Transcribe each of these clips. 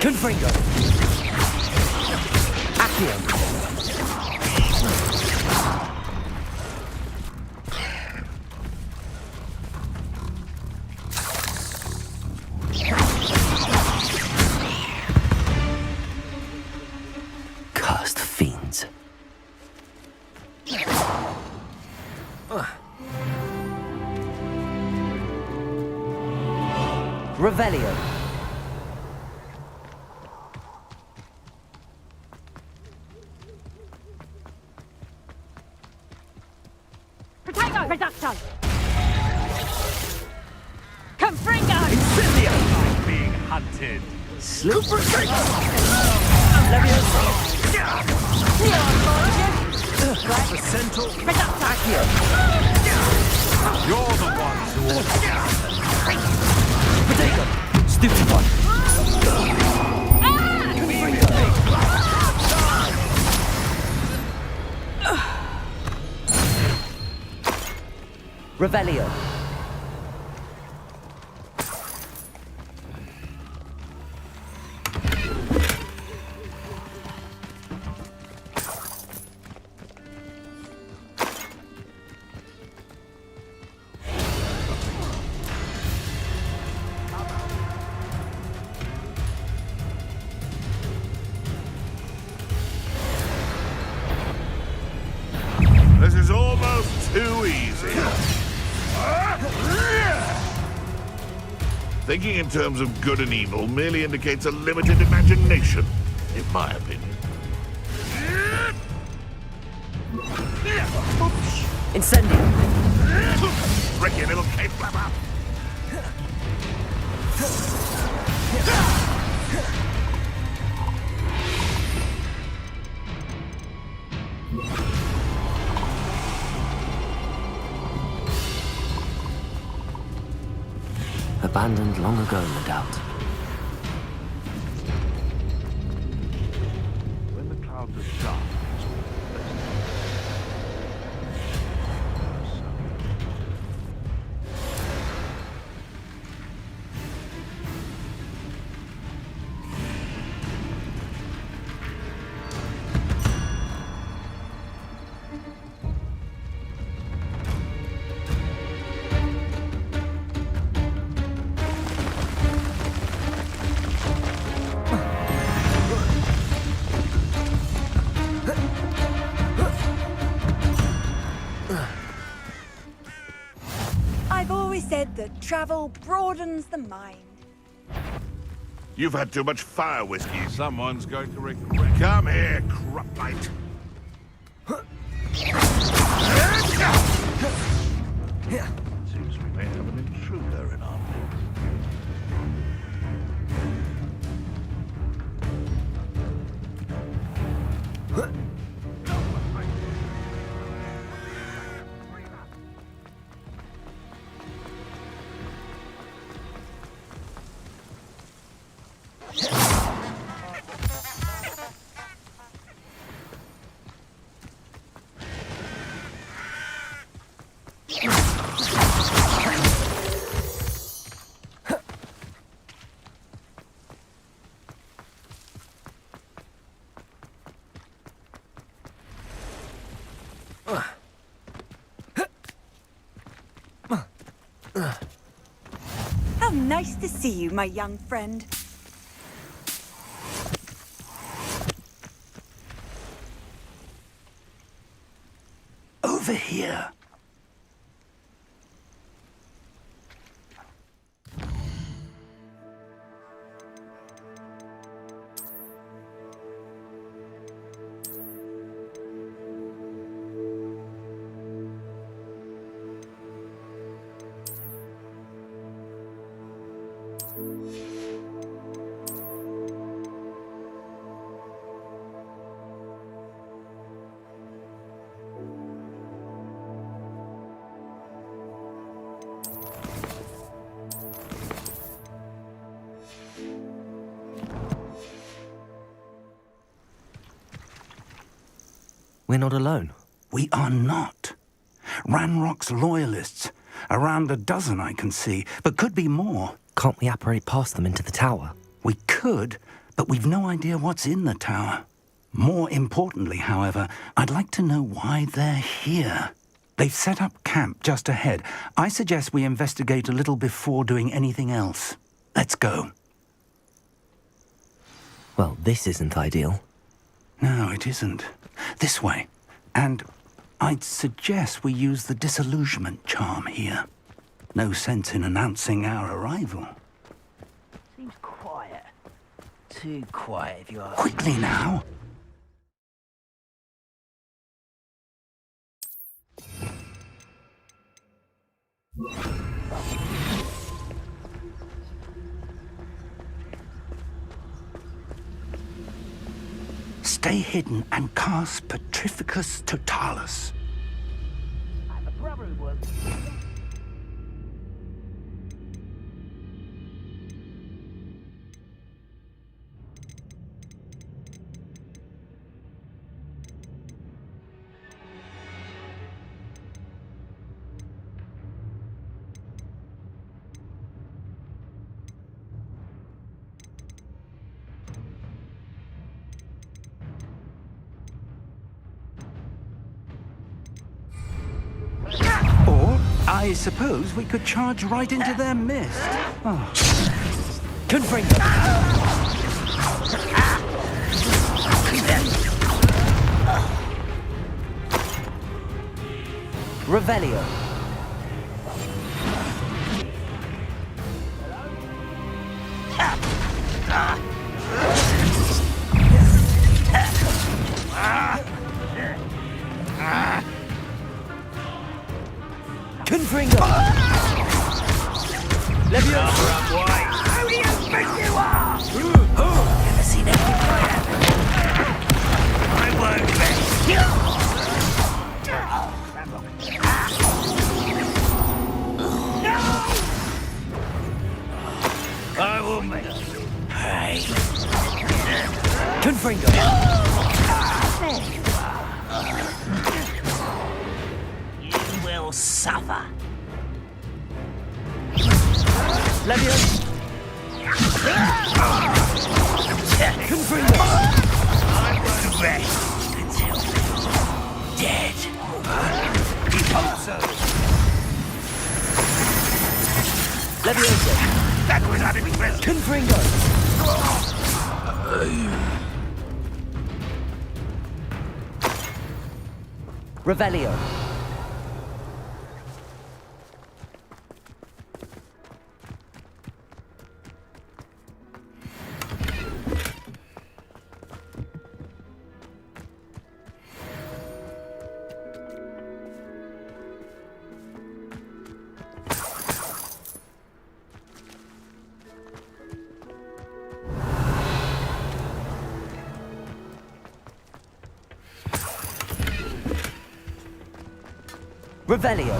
Confringo. Accio. Cursed fiends. Revelio. Potato! Reducto! Confringo! Incendio. I'm being hunted. Slip. Placental. Reducto! Accio. You're the ones who ordered. Potato. Stupid one. Revelio. This is almost too easy. Thinking in terms of good and evil merely indicates a limited imagination, in my opinion. Incendio. Tricky little cave flapper. Abandoned long ago, no doubt. When the clouds are dark, I've always said that travel broadens the mind. You've had too much fire whiskey. Someone's going to regret. Come here, Crupite. Seems we may have an intruder in our midst. How nice to see you, my young friend. Over here. We're not alone. We are not. Ranrock's loyalists. Around a dozen I can see, but could be more. Can't we apparate past them into the tower? We could, but we've no idea what's in the tower. More importantly, however, I'd like to know why they're here. They've set up camp just ahead. I suggest we investigate a little before doing anything else. Let's go. Well, this isn't ideal. No, it isn't. This way. And I'd suggest we use the disillusionment charm here. No sense in announcing our arrival. Seems quiet. Too quiet, if you ask. Quickly now. Stay hidden and cast Petrificus Totalis. I have a brother who works. Or, I suppose we could charge right into their mist. Oh. Confringo! Revelio. Confringo! Leviosa! Who do you think you are? Never seen anything like that. I won't rest. I will make you pay. Confringo! You will suffer. Leviosa! Confringo! I won't rest until you're dead. You hope so. Leviosa! That was unexpected. Confringo! Revelio. Revelio.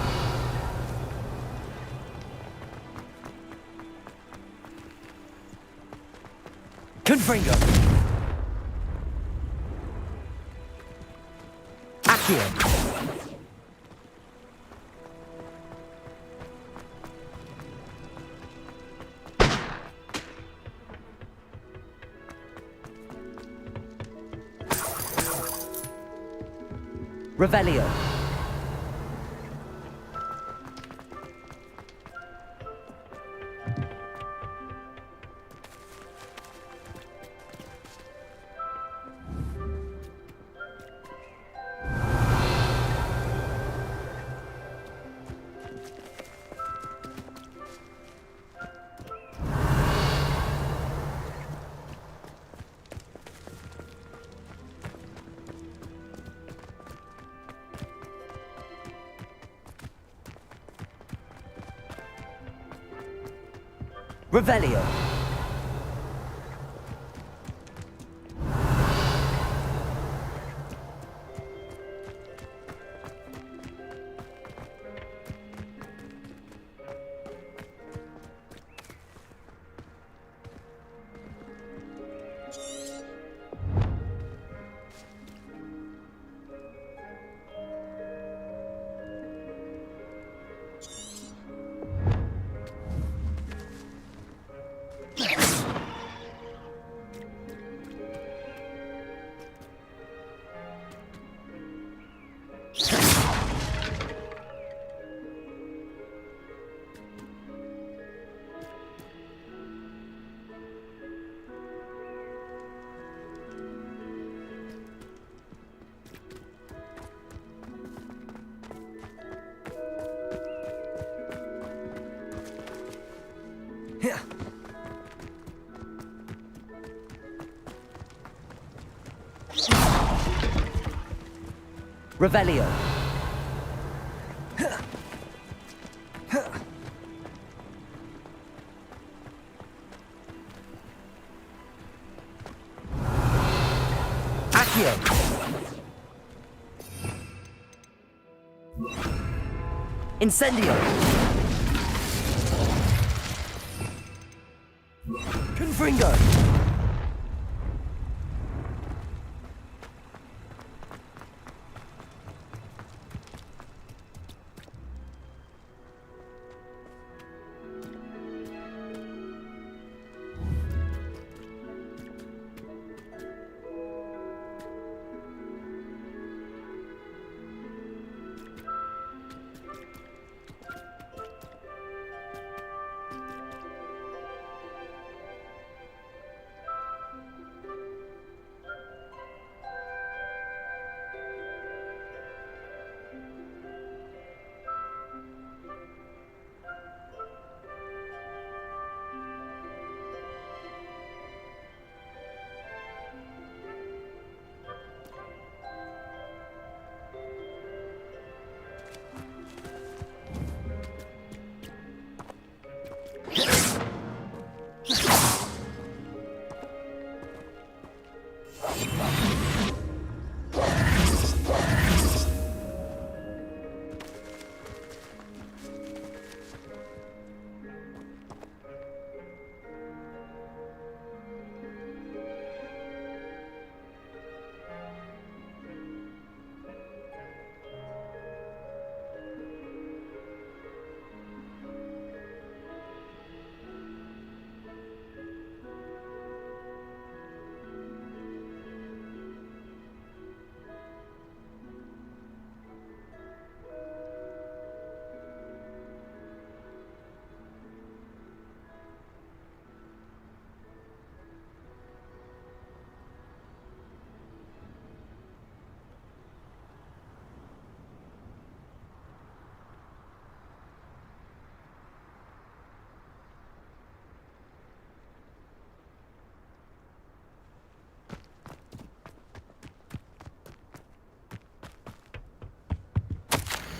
Confringo. Accio. Revelio. Revelio. Here. Revelio. Accio. Incendio. Confringo.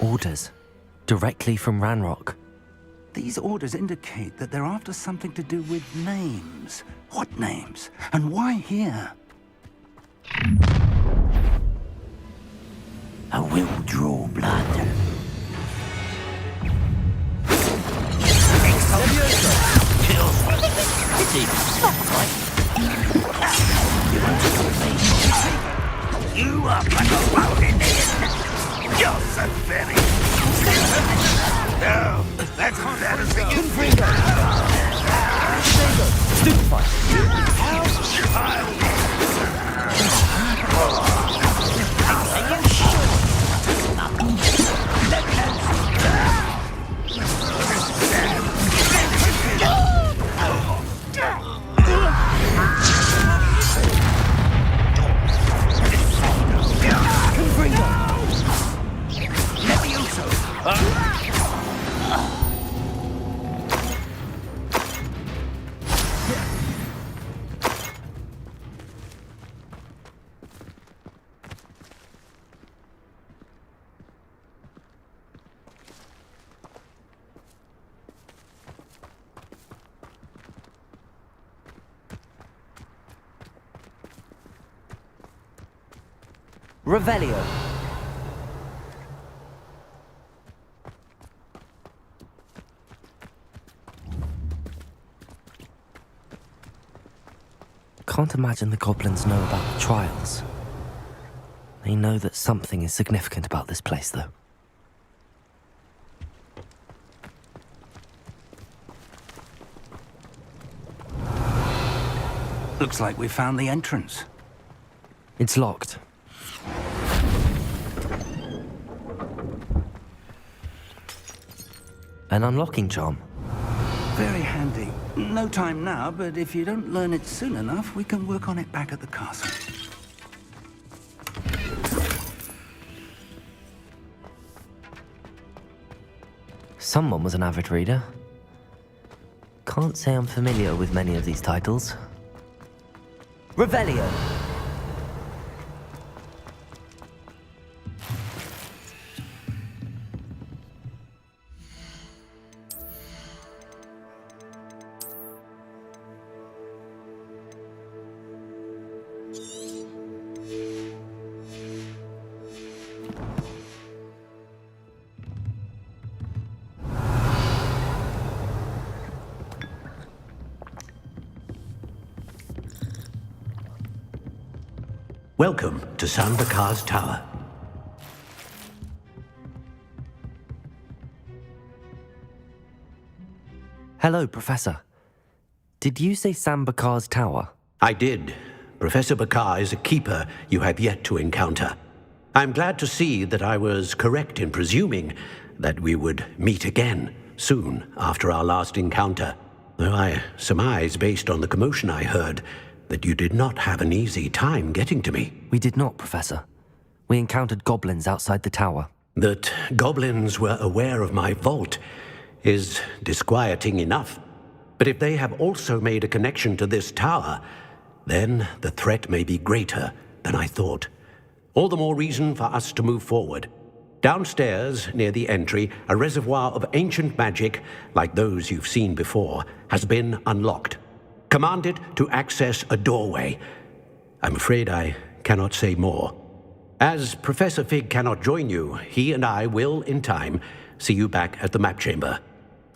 Orders. Directly from Ranrock. These orders indicate that they're after something to do with names. What names? And why here? I will draw blood. spotted. You are but a rolling in. You're so very. No, that's embarrassing. Confringo. Stupefy. Revelio. Can't imagine the goblins know about the trials. They know that something is significant about this place, though. Looks like we found the entrance. It's locked. An unlocking charm. Very handy. No time now, but if you don't learn it soon enough, we can work on it back at the castle. Someone was an avid reader. Can't say I'm familiar with many of these titles. Revelio. Welcome to Sambakar's Tower. Hello, Professor. Did you say Sambakar's Tower? I did. Professor Bakar is a keeper you have yet to encounter. I'm glad to see that I was correct in presuming that we would meet again soon after our last encounter, though I surmise, based on the commotion I heard, that you did not have an easy time getting to me. We did not, Professor. We encountered goblins outside the tower. That goblins were aware of my vault is disquieting enough. But if they have also made a connection to this tower, then the threat may be greater than I thought. All the more reason for us to move forward. Downstairs, near the entry, a reservoir of ancient magic, like those you've seen before, has been unlocked. Commanded to access a doorway. I'm afraid I cannot say more. As Professor Fig cannot join you, he and I will, in time, see you back at the map chamber.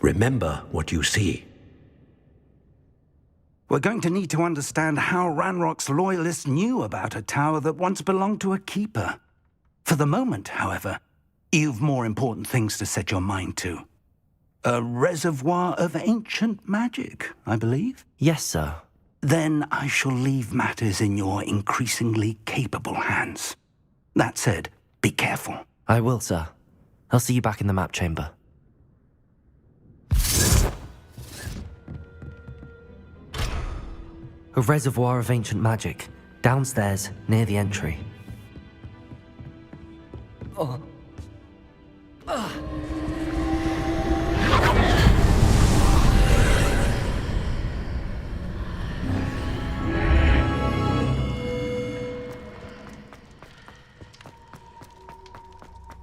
Remember what you see. We're going to need to understand how Ranrock's loyalists knew about a tower that once belonged to a keeper. For the moment, however, you've more important things to set your mind to. A reservoir of ancient magic, I believe? Yes, sir. Then I shall leave matters in your increasingly capable hands. That said, be careful. I will, sir. I'll see you back in the map chamber. A reservoir of ancient magic, downstairs, near the entry.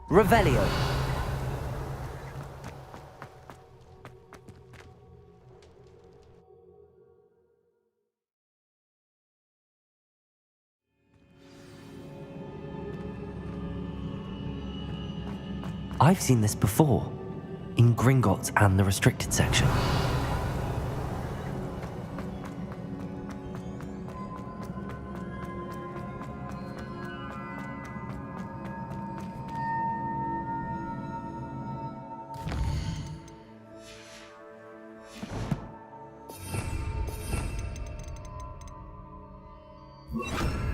Revelio. I've seen this before, in Gringotts and the restricted section.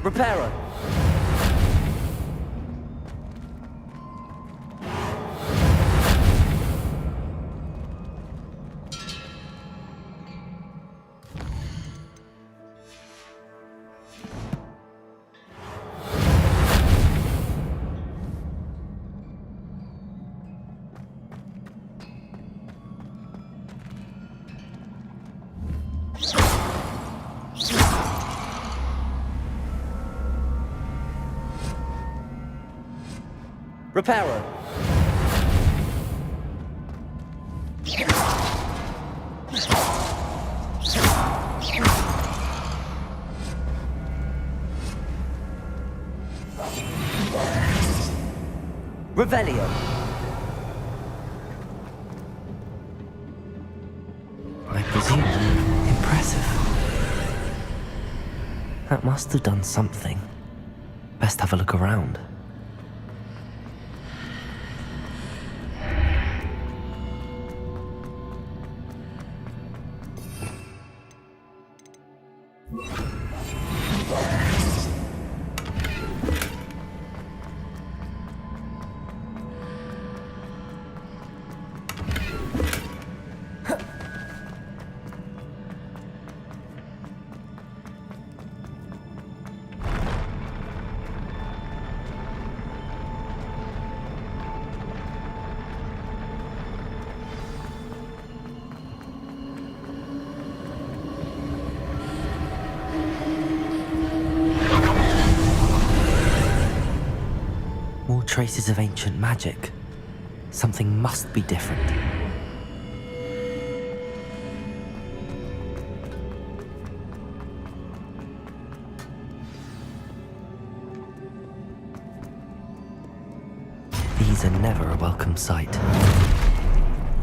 Reparo. Reparo. Revelio. I presume. Impressive. That must have done something. Best have a look around. More traces of ancient magic. Something must be different. These are never a welcome sight.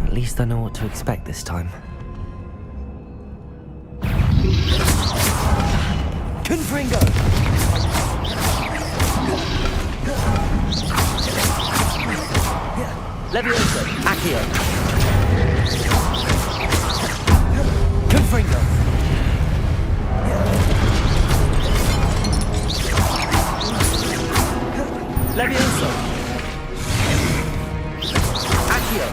At least I know what to expect this time. Confringo. Levioso. Accio. Confringo. Levioso. Accio.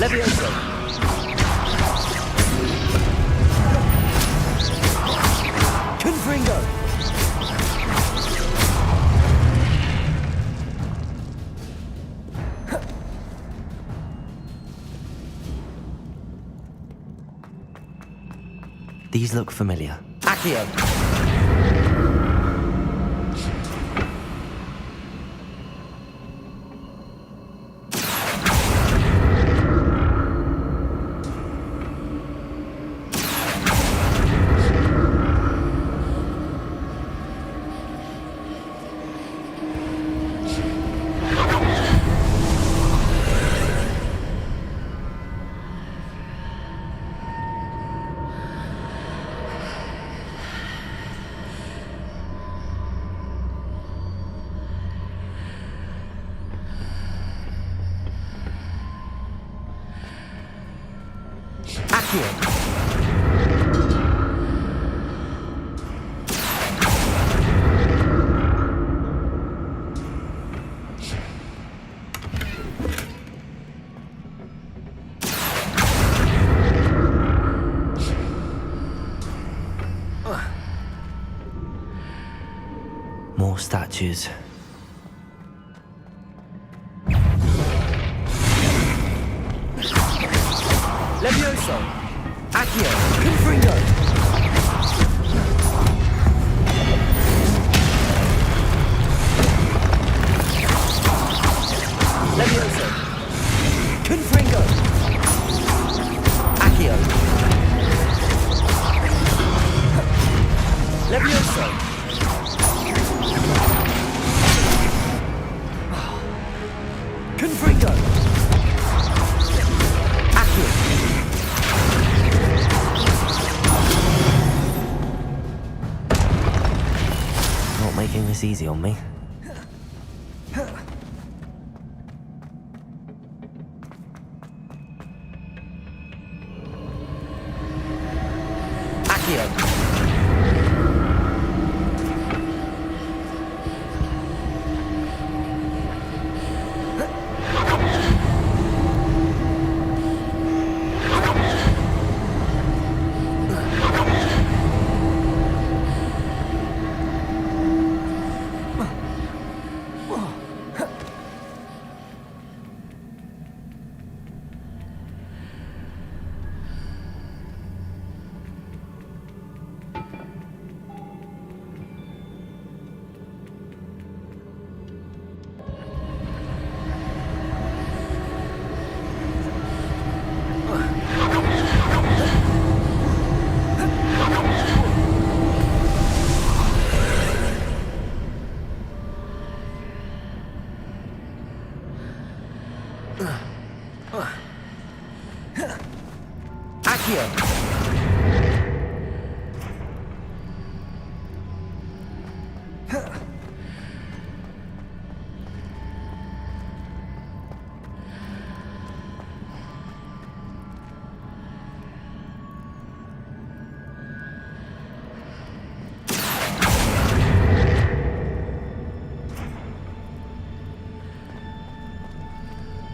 Levioso. Confringo. These look familiar. Accio. More statues. Levioso. Accio. Confringo. Levioso. Confringo. Accio. Levioso. taking this easy on me. Accio.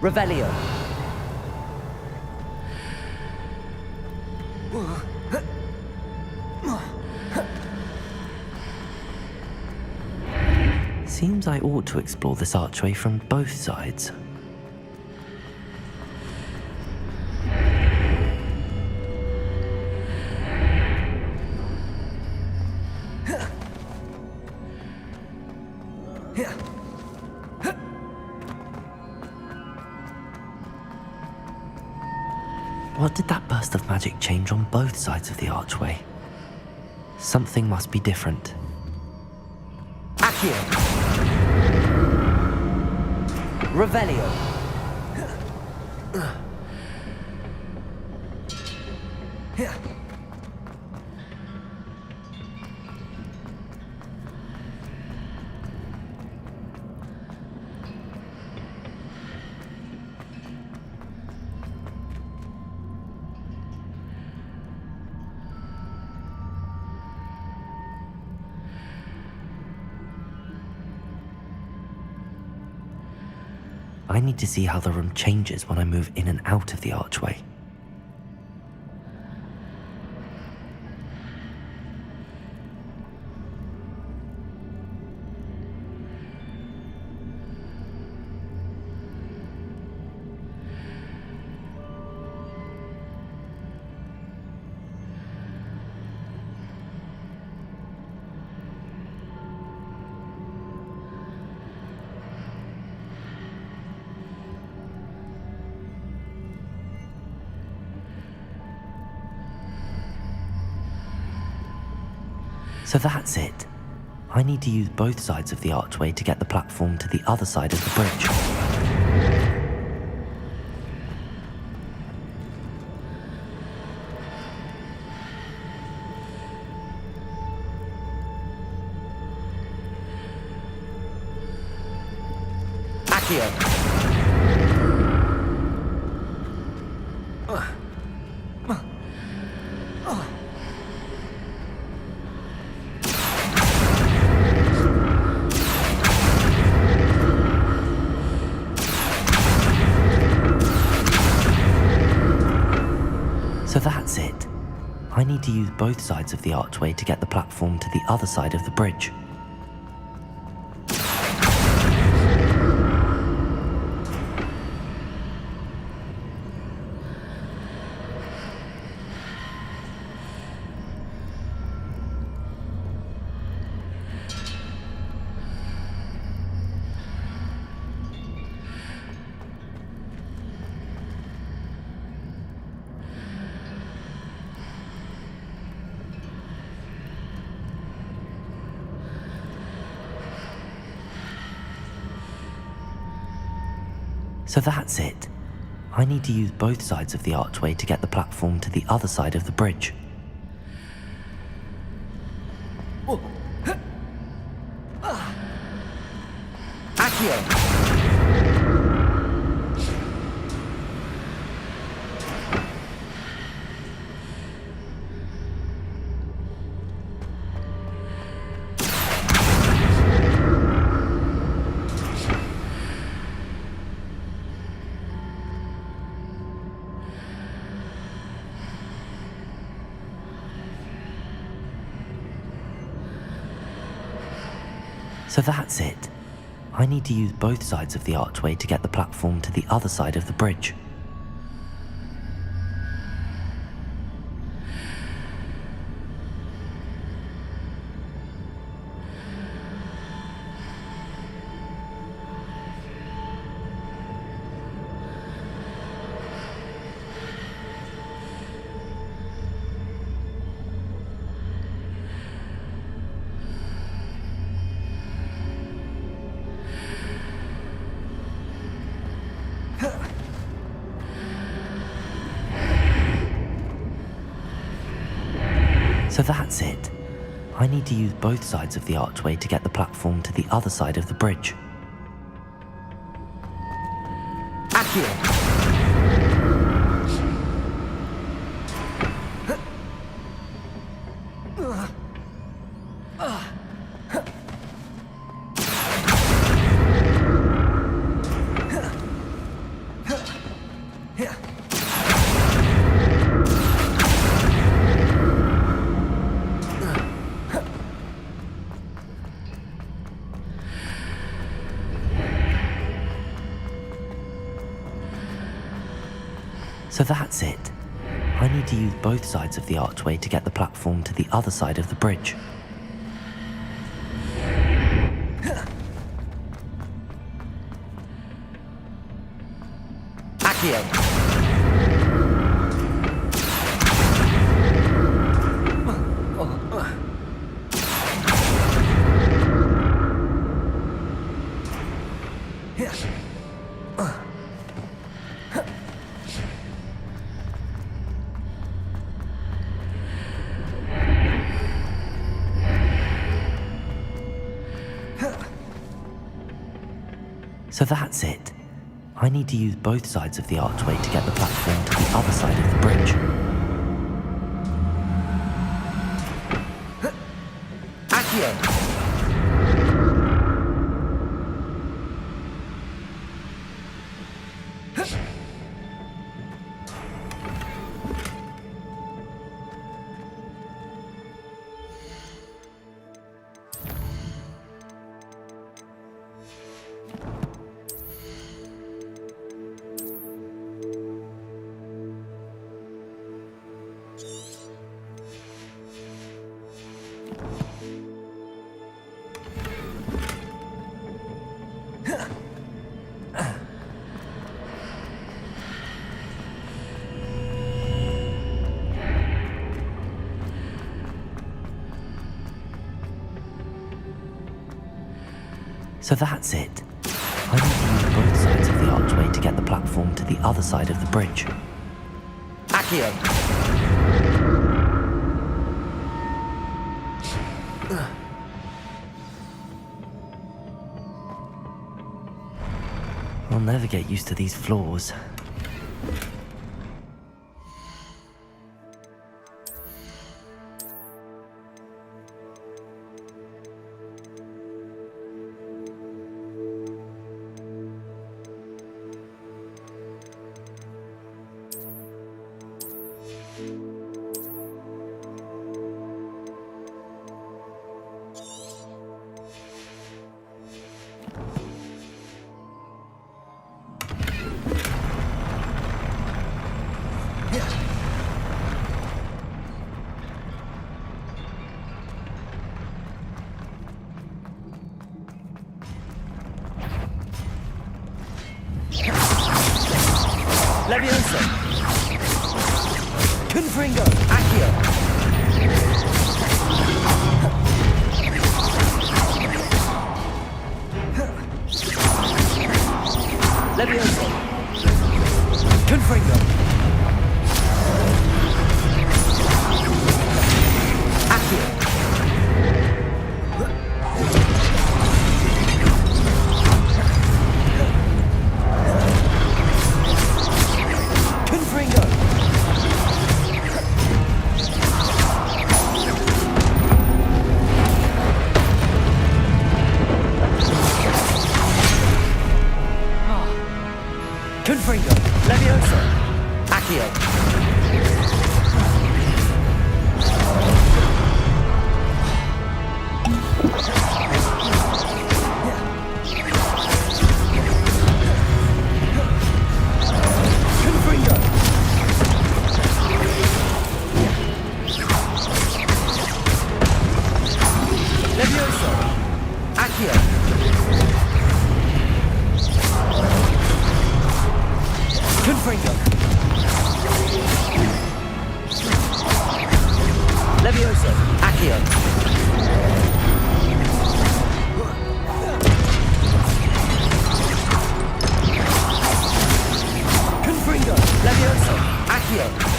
Revelio. Seems I ought to explore this archway from both sides. What did that burst of magic change on both sides of the archway? Something must be different. Accio. Revelio. I need to see how the room changes when I move in and out of the archway. So that's it. I need to use both sides of the archway to get the platform to the other side of the bridge. Accio. So that's it. I need to use both sides of the archway to get the platform to the other side of the bridge. So that's it. I need to use both sides of the archway to get the platform to the other side of the bridge. Accio. So that's it. I need to use both sides of the archway to get the platform to the other side of the bridge. So that's it. I need to use both sides of the archway to get the platform to the other side of the bridge. Accio. So that's it. I need to use both sides of the archway to get the platform to the other side of the bridge. Accio. So that's it. I need to use both sides of the archway to get the platform to the other side of the bridge. Accio. So that's it. I need to use both sides of the archway to get the platform to the other side of the bridge. Accio. I'll never get used to these floors. Levioso. Confringo. Accio. Levioso. Confringo. Accio. Levioso. Accio. Confringo. Levioso. Accio. Confringo. Levioso. Accio.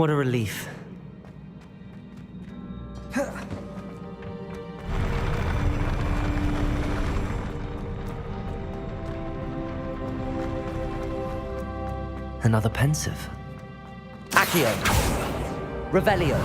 What a relief. Another pensive. Accio. Revelio.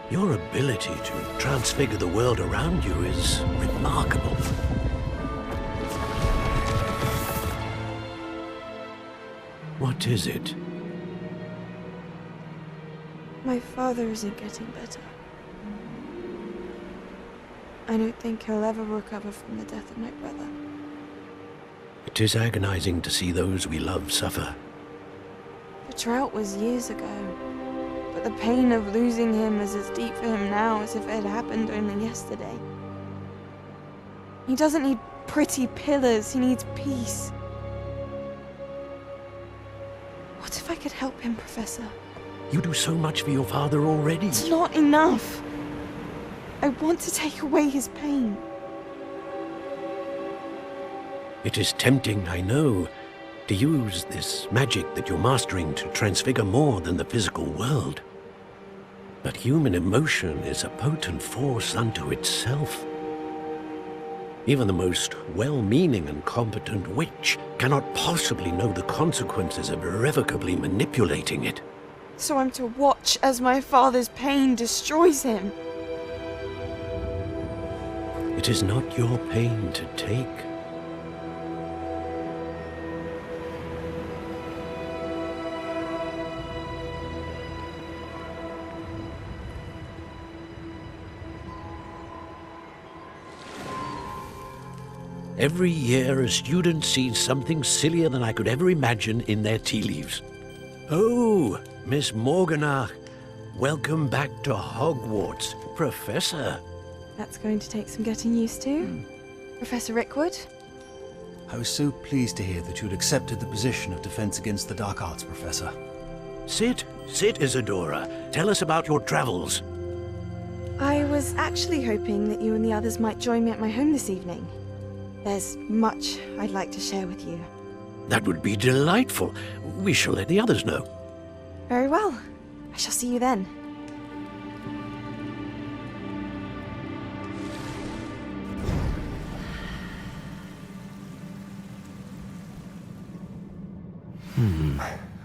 Your ability to transfigure the world around you is remarkable. What is it? My father isn't getting better. I don't think he'll ever recover from the death of my brother. It is agonizing to see those we love suffer. The drought was years ago, but the pain of losing him is as deep for him now as if it had happened only yesterday. He doesn't need pretty pillars, he needs peace. What if I could help him, Professor? You do so much for your father already. It's not enough. I want to take away his pain. It is tempting, I know, to use this magic that you're mastering to transfigure more than the physical world. But human emotion is a potent force unto itself. Even the most well-meaning and competent witch cannot possibly know the consequences of irrevocably manipulating it. So I'm to watch as my father's pain destroys him. It is not your pain to take. Every year, a student sees something sillier than I could ever imagine in their tea leaves. Oh, Miss Morganach, welcome back to Hogwarts, Professor. That's going to take some getting used to. Professor Rickwood? I was so pleased to hear that you'd accepted the position of Defense Against the Dark Arts, Professor. Sit, Isadora. Tell us about your travels. I was actually hoping that you and the others might join me at my home this evening. There's much I'd like to share with you. That would be delightful. We shall let the others know. Very well. I shall see you then.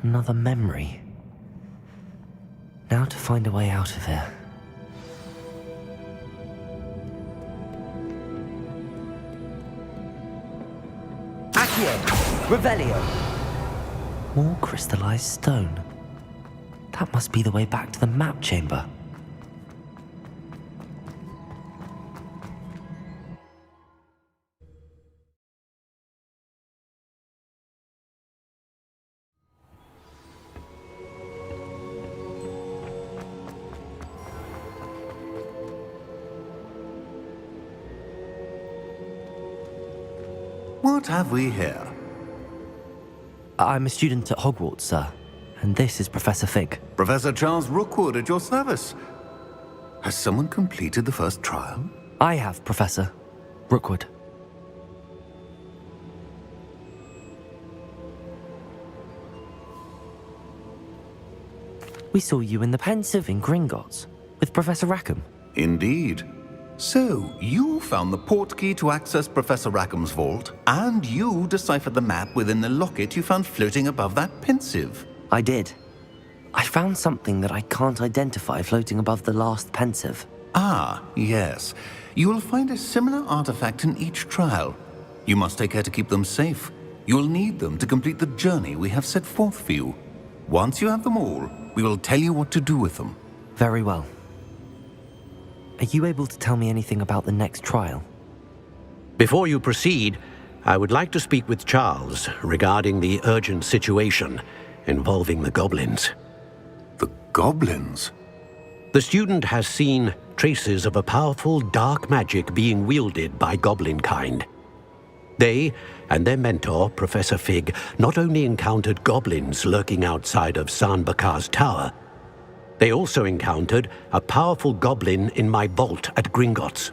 Another memory. Now to find a way out of here. Accio. Revelio. More crystallized stone. That must be the way back to the map chamber. What have we here? I'm a student at Hogwarts, sir, and this is Professor Fig. Professor Charles Rookwood at your service. Has someone completed the first trial? I have, Professor Rookwood. We saw you in the Pensive in Gringotts with Professor Rackham. Indeed. So, you found the portkey to access Professor Rackham's vault, and you deciphered the map within the locket you found floating above that Pensive. I did. I found something that I can't identify floating above the last Pensive. Ah, yes. You will find a similar artifact in each trial. You must take care to keep them safe. You will need them to complete the journey we have set forth for you. Once you have them all, we will tell you what to do with them. Very well. Are you able to tell me anything about the next trial? Before you proceed, I would like to speak with Charles regarding the urgent situation involving the goblins. The goblins? The student has seen traces of a powerful dark magic being wielded by goblin kind. They and their mentor, Professor Fig, not only encountered goblins lurking outside of San Bakar's tower, they also encountered a powerful goblin in my vault at Gringotts.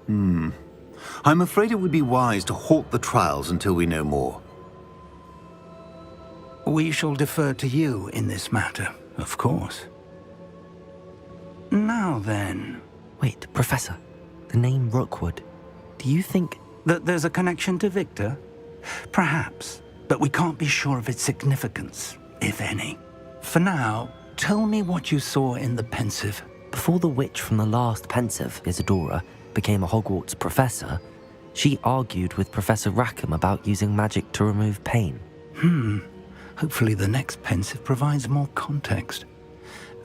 I'm afraid it would be wise to halt the trials until we know more. We shall defer to you in this matter, of course. Now then... Wait, Professor, the name Rookwood, do you think... that there's a connection to Victor? Perhaps, but we can't be sure of its significance, if any. For now, tell me what you saw in the Pensive. Before the witch from the last Pensive, Isadora, became a Hogwarts professor, she argued with Professor Rackham about using magic to remove pain. Hopefully the next Pensive provides more context.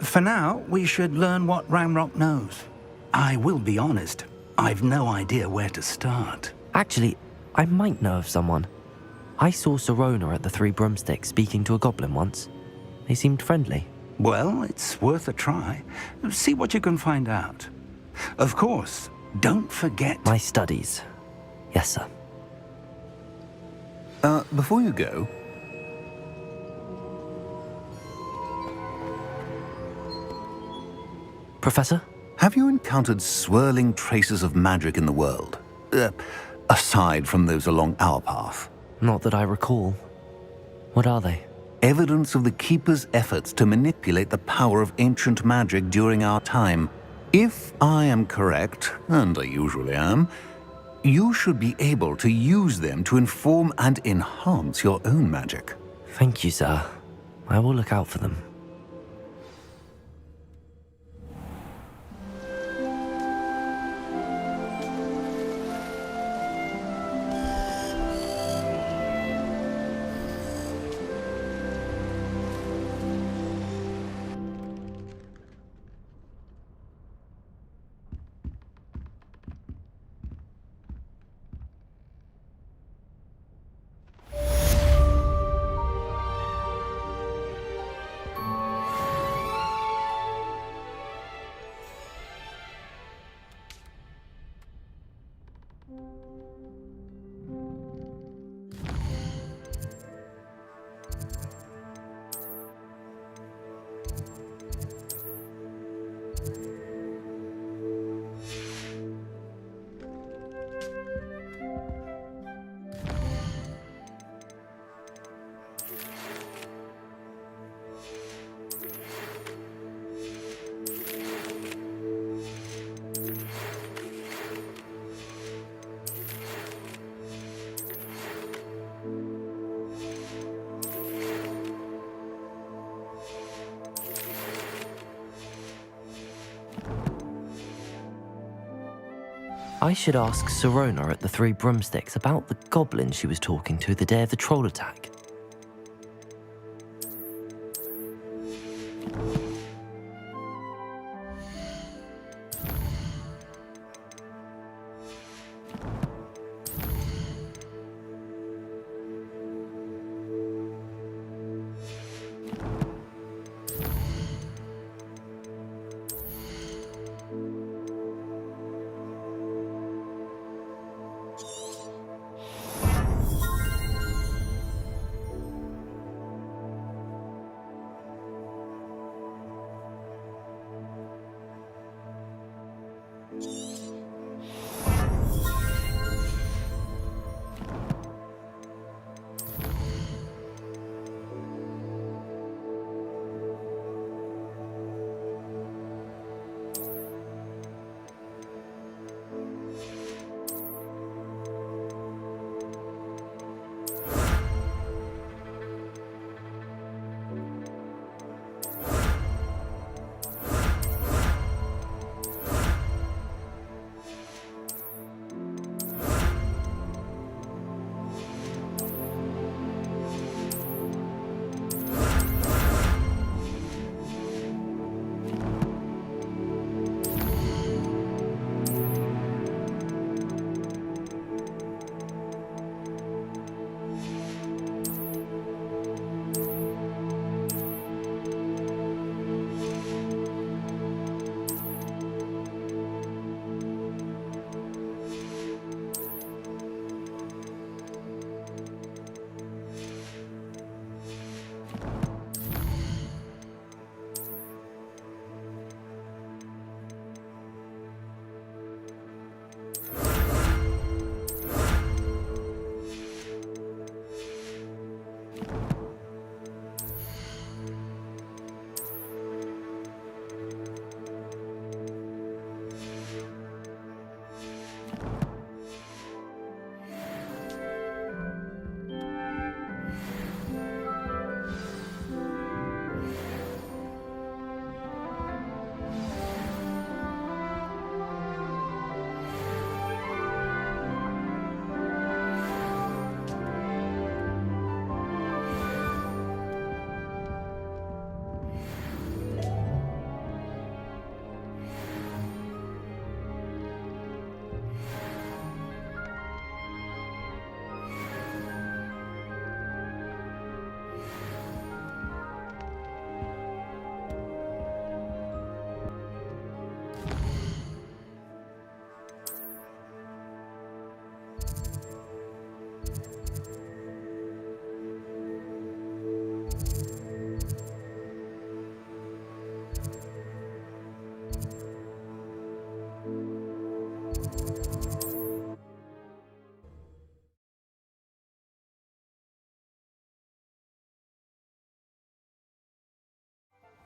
For now, we should learn what Ramrock knows. I will be honest, I've no idea where to start. Actually, I might know of someone. I saw Sirona at the Three Broomsticks speaking to a goblin once. They seemed friendly. Well, it's worth a try. See what you can find out. Of course, don't forget... My studies. Yes, sir. Before you go... Professor? Have you encountered swirling traces of magic in the world? Aside from those along our path? Not that I recall. What are they? Evidence of the Keeper's efforts to manipulate the power of ancient magic during our time. If I am correct, and I usually am, you should be able to use them to inform and enhance your own magic. Thank you, sir. I will look out for them. I should ask Sirona at the Three Broomsticks about the goblin she was talking to the day of the troll attack.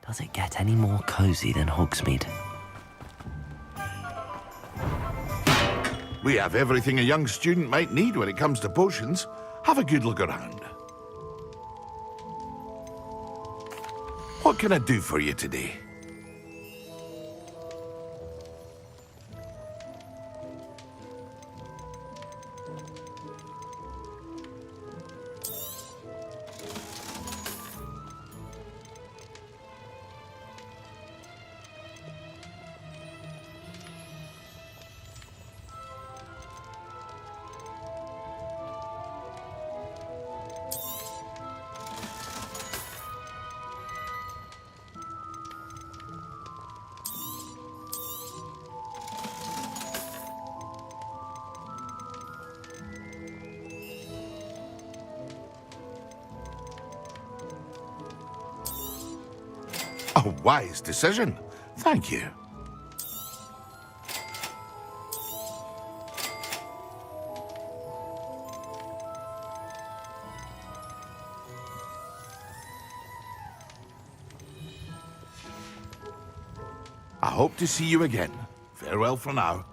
Does it get any more cozy than Hogsmeade? We have everything a young student might need when it comes to potions. Have a good look around. What can I do for you today? A wise decision. Thank you. I hope to see you again. Farewell for now.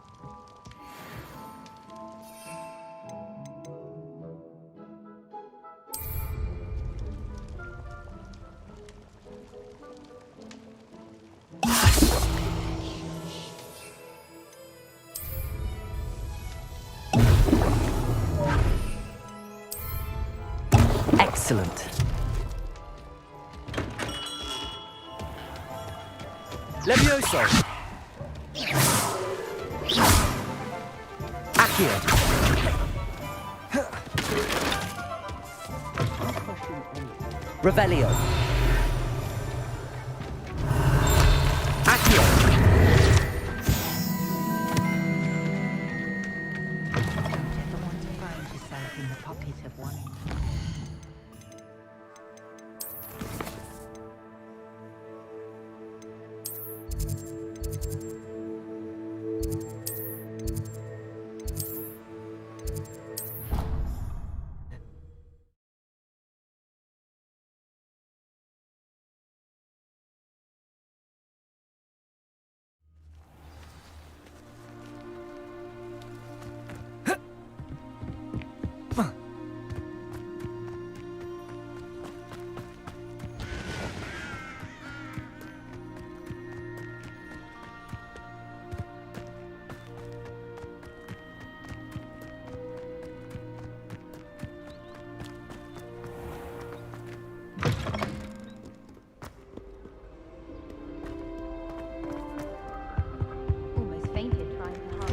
Excellent. Levioso. Accio. Revelio. Accio. Almost fainted trying to hide.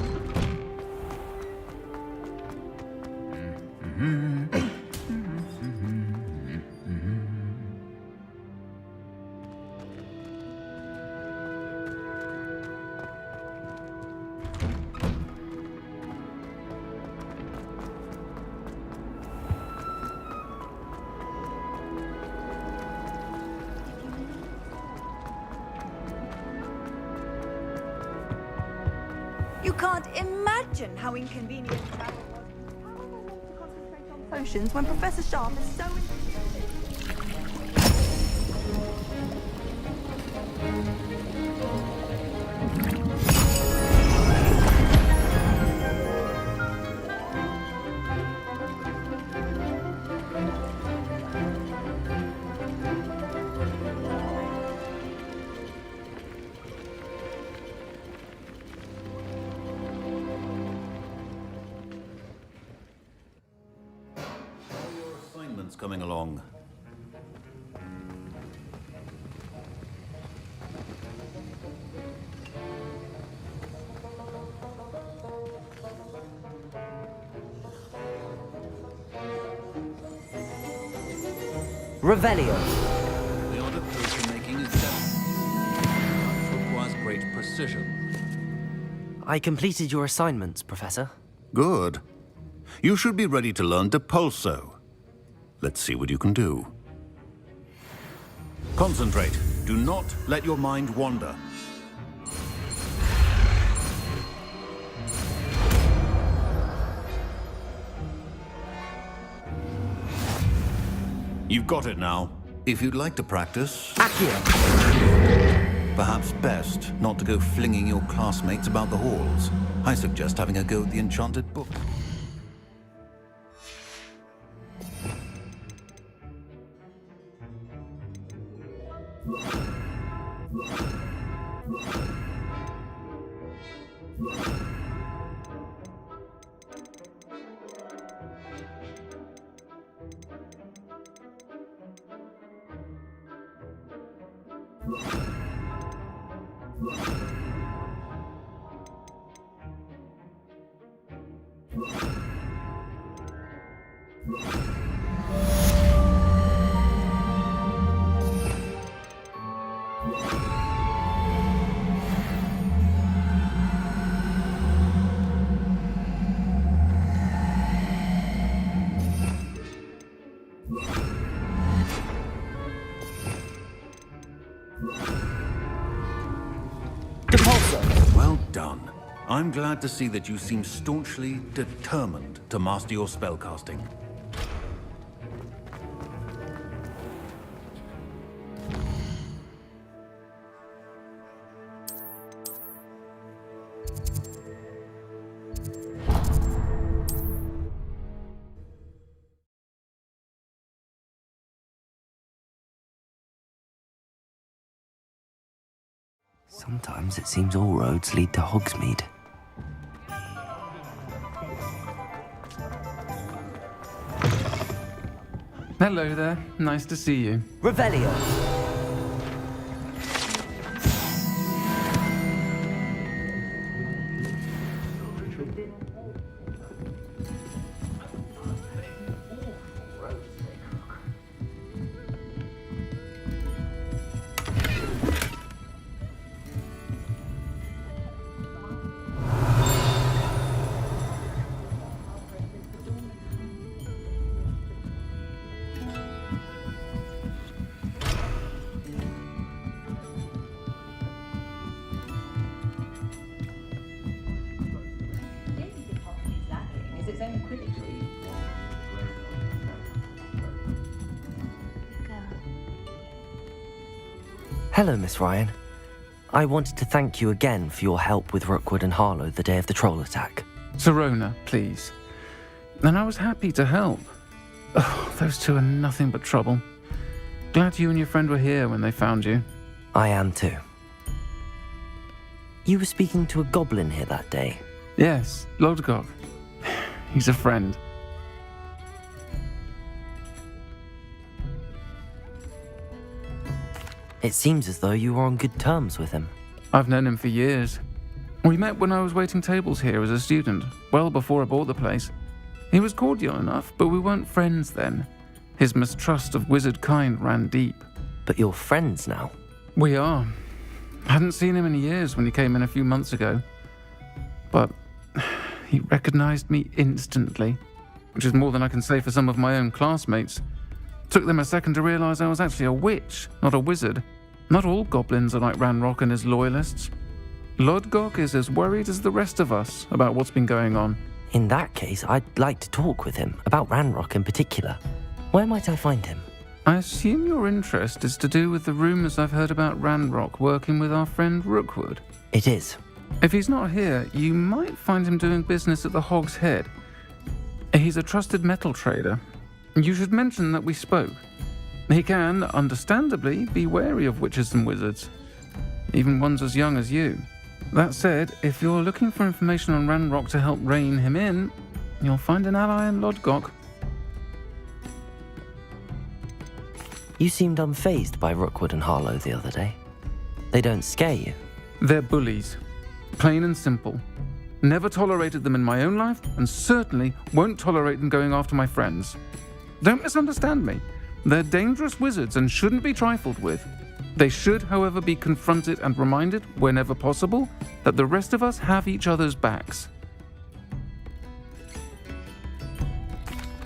You can't imagine how inconvenient travel was. How am I meant to concentrate on potions when Professor Sharp is so coming along. Revelio. The order potion making is done. It requires great precision. I completed your assignments, Professor. Good. You should be ready to learn Depulso. Let's see what you can do. Concentrate. Do not let your mind wander. You've got it now. If you'd like to practice... Accio. Perhaps best not to go flinging your classmates about the halls. I suggest having a go at the enchanted book. Well done. I'm glad to see that you seem staunchly determined to master your spellcasting. Sometimes it seems all roads lead to Hogsmeade. Hello there. Nice to see you. Revelio. Hello, Miss Ryan. I wanted to thank you again for your help with Rookwood and Harlow the day of the troll attack. Sirona, please. And I was happy to help. Oh, those two are nothing but trouble. Glad you and your friend were here when they found you. I am too. You were speaking to a goblin here that day? Yes, Lodgok. He's a friend. It seems as though you were on good terms with him. I've known him for years. We met when I was waiting tables here as a student, well before I bought the place. He was cordial enough, but we weren't friends then. His mistrust of wizard kind ran deep. But you're friends now? We are. Hadn't seen him in years when he came in a few months ago. But he recognized me instantly, which is more than I can say for some of my own classmates. Took them a second to realize I was actually a witch, not a wizard. Not all goblins are like Ranrock and his loyalists. Lodgok is as worried as the rest of us about what's been going on. In that case, I'd like to talk with him, about Ranrock in particular. Where might I find him? I assume your interest is to do with the rumors I've heard about Ranrock working with our friend Rookwood. It is. If he's not here, you might find him doing business at the Hog's Head. He's a trusted metal trader. You should mention that we spoke. He can, understandably, be wary of witches and wizards, even ones as young as you. That said, if you're looking for information on Ranrock to help rein him in, you'll find an ally in Lodgok. You seemed unfazed by Rookwood and Harlow the other day. They don't scare you? They're bullies. Plain and simple. Never tolerated them in my own life, and certainly won't tolerate them going after my friends. Don't misunderstand me. They're dangerous wizards and shouldn't be trifled with. They should, however, be confronted and reminded, whenever possible, that the rest of us have each other's backs.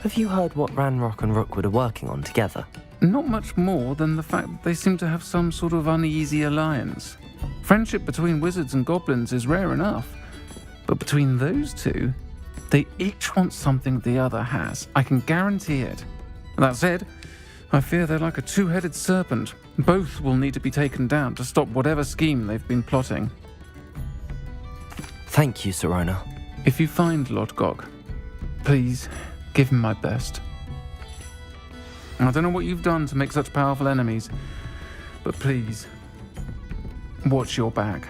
Have you heard what Ranrock and Rookwood are working on together? Not much more than the fact that they seem to have some sort of uneasy alliance. Friendship between wizards and goblins is rare enough, but between those two, they each want something the other has. I can guarantee it. That said, I fear they're like a two-headed serpent. Both will need to be taken down to stop whatever scheme they've been plotting. Thank you, Sirona. If you find Lodgok, please give him my best. I don't know what you've done to make such powerful enemies, but please, watch your back.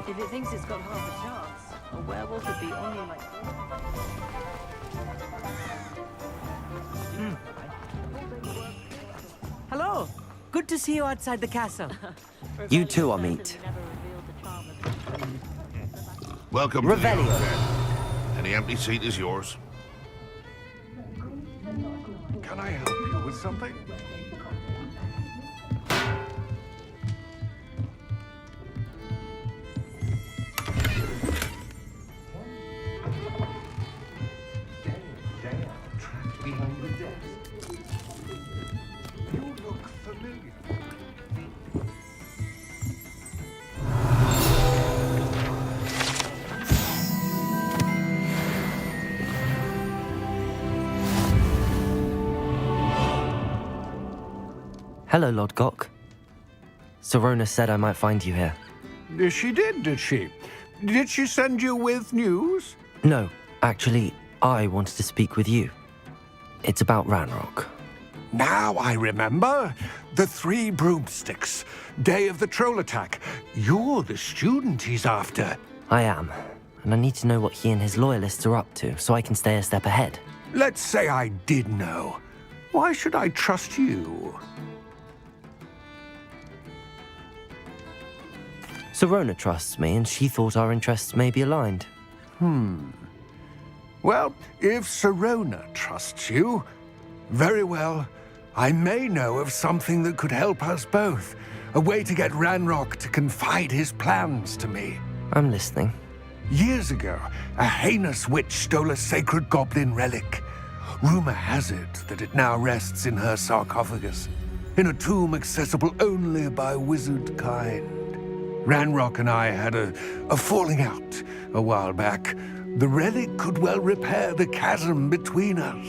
If it thinks it's got half a chance, a werewolf would be only like... Hello. Good to see you outside the castle. You too, Amit. Welcome to the Revelio. Hog's Head. Any empty seat is yours. Can I help you with something? You look familiar. Hello, Lodgok. Sirona said I might find you here. She did she? Did she send you with news? No, actually, I wanted to speak with you. It's about Ranrock. Now I remember. The 3 broomsticks. Day of the troll attack. You're the student he's after. I am, and I need to know what he and his loyalists are up to so I can stay a step ahead. Let's say I did know. Why should I trust you? Sirona trusts me, and she thought our interests may be aligned. Well, if Sirona trusts you, very well. I may know of something that could help us both. A way to get Ranrock to confide his plans to me. I'm listening. Years ago, a heinous witch stole a sacred goblin relic. Rumor has it that it now rests in her sarcophagus, in a tomb accessible only by wizard kind. Ranrock and I had a falling out a while back. The relic could well repair the chasm between us.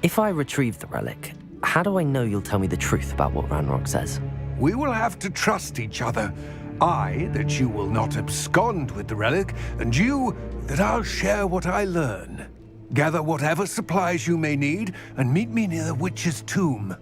If I retrieve the relic, how do I know you'll tell me the truth about what Ranrock says? We will have to trust each other. I, that you will not abscond with the relic, and you, that I'll share what I learn. Gather whatever supplies you may need, and meet me near the witch's tomb.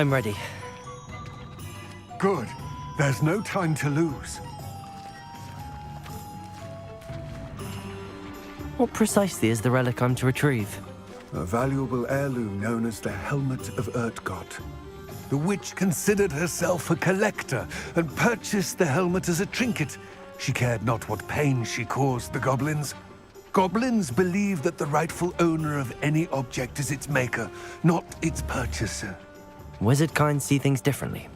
I'm ready. Good. There's no time to lose. What precisely is the relic I'm to retrieve? A valuable heirloom known as the Helmet of Urtgot. The witch considered herself a collector and purchased the helmet as a trinket. She cared not what pain she caused the goblins. Goblins believe that the rightful owner of any object is its maker, not its purchaser. Wizard kind see things differently.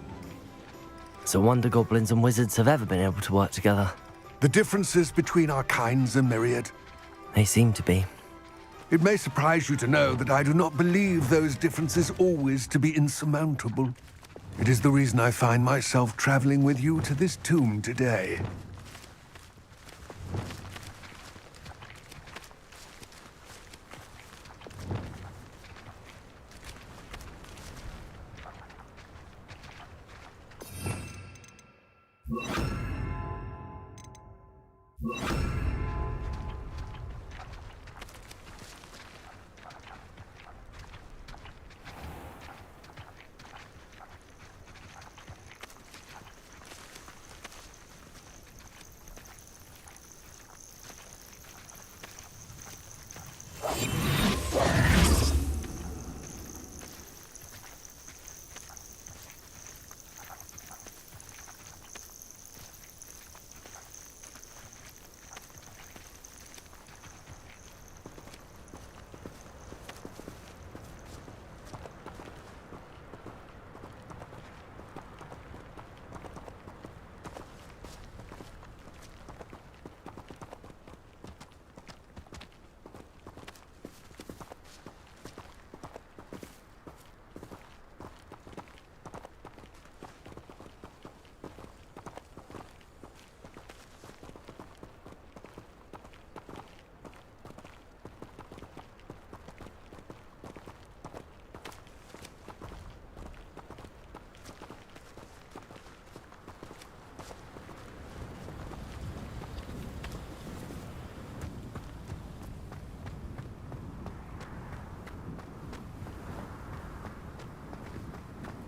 It's a wonder goblins and wizards have ever been able to work together. The differences between our kinds are myriad. They seem to be. It may surprise you to know that I do not believe those differences always to be insurmountable. It is the reason I find myself traveling with you to this tomb today.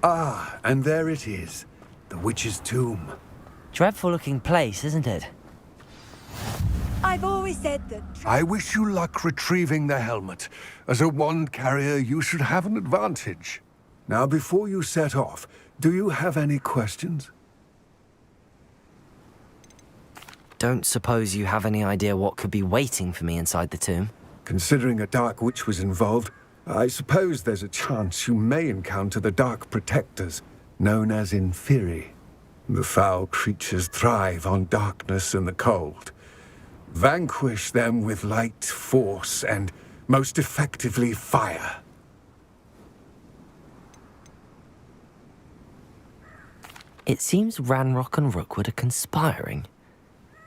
Ah, and there it is, the witch's tomb. Dreadful looking place, isn't it? I've always said that. I wish you luck retrieving the helmet. As a wand carrier, you should have an advantage. Now, before you set off, do you have any questions? Don't suppose you have any idea what could be waiting for me inside the tomb? Considering a dark witch was involved, I suppose there's a chance you may encounter the Dark Protectors, known as Inferi. The foul creatures thrive on darkness and the cold. Vanquish them with light, force, and, most effectively, fire. It seems Ranrock and Rookwood are conspiring.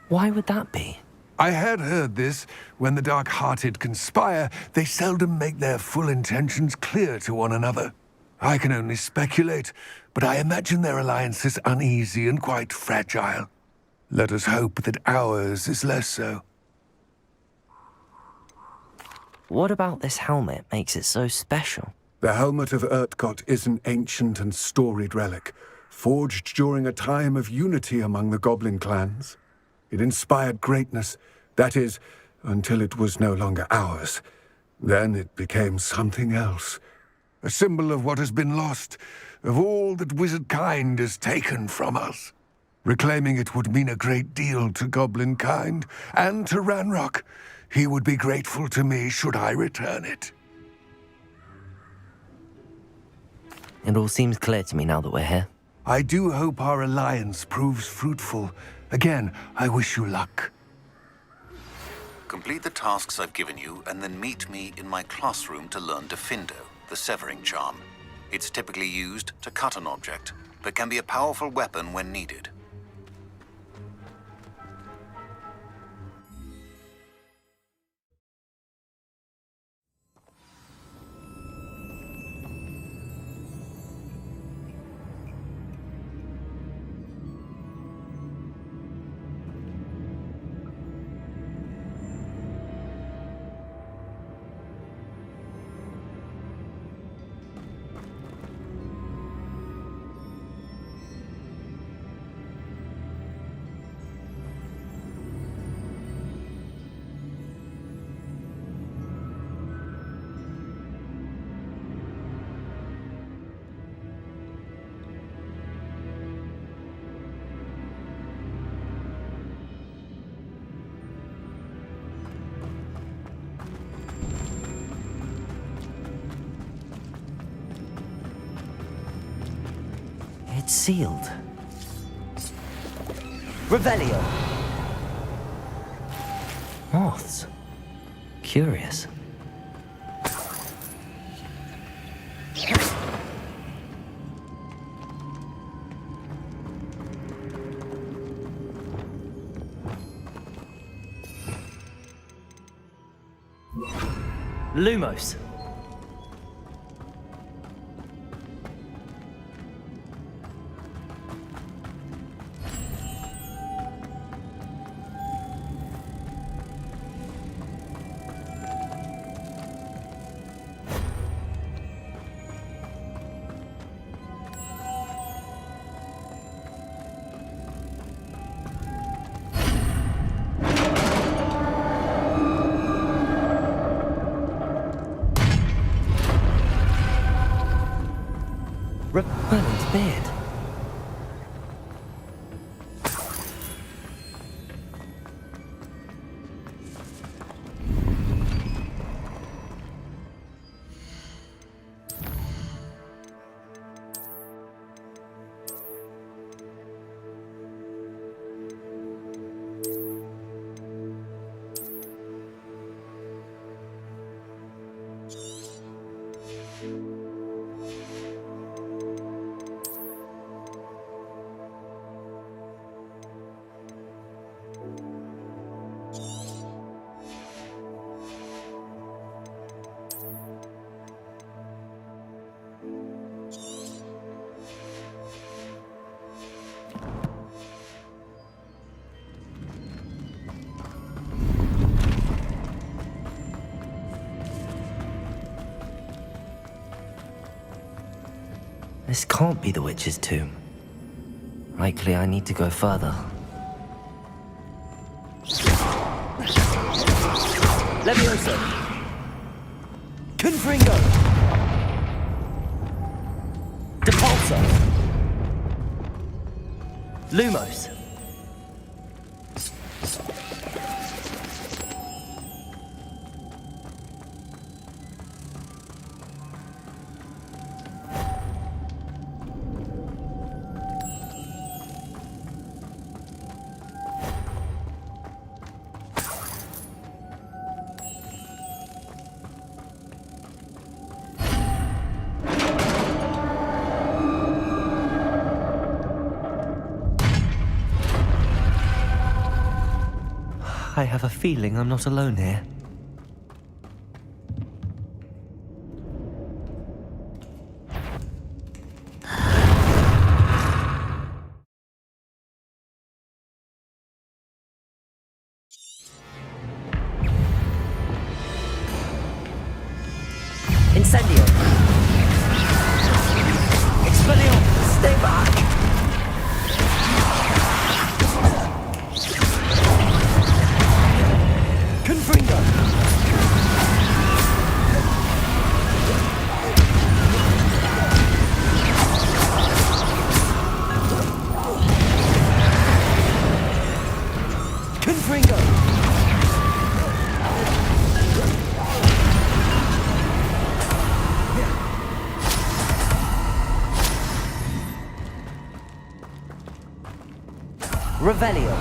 Why would that be? I had heard this. When the dark-hearted conspire, they seldom make their full intentions clear to one another. I can only speculate, but I imagine their alliance is uneasy and quite fragile. Let us hope that ours is less so. What about this helmet makes it so special? The Helmet of Urtgot is an ancient and storied relic, forged during a time of unity among the goblin clans. It inspired greatness, that is, until it was no longer ours. Then it became something else. A symbol of what has been lost, of all that wizard kind has taken from us. Reclaiming it would mean a great deal to goblin kind, and to Ranrock. He would be grateful to me should I return it. It all seems clear to me now that we're here. I do hope our alliance proves fruitful. Again, I wish you luck. Complete the tasks I've given you, and then meet me in my classroom to learn Defindo, the severing charm. It's typically used to cut an object, but can be a powerful weapon when needed. It's sealed. Revelio. Moths. Curious. Lumos. Merlin's beard. This can't be the witch's tomb. Likely I need to go further. Levioso! Confringo! Depulso! Lumos! I have a feeling I'm not alone here. Incendio! Expelliarmus! Stay back! Confringo! Confringo! Revelio.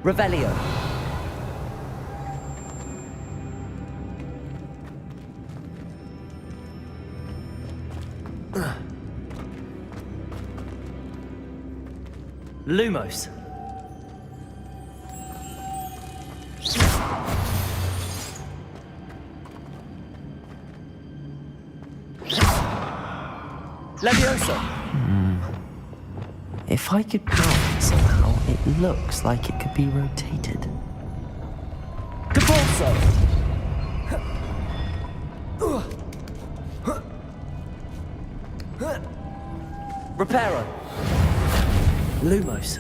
Revelio. Lumos. Levioso. If I could power it somehow, it looks like it could be rotated. Capolso! Reparo. Lumos.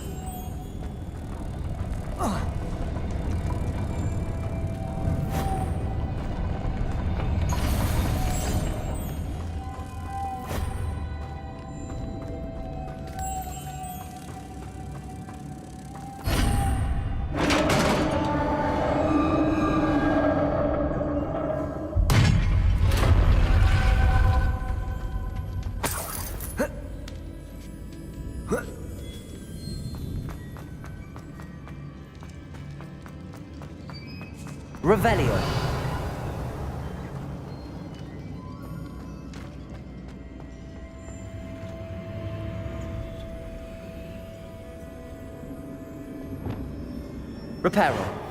Revelio. Reparo.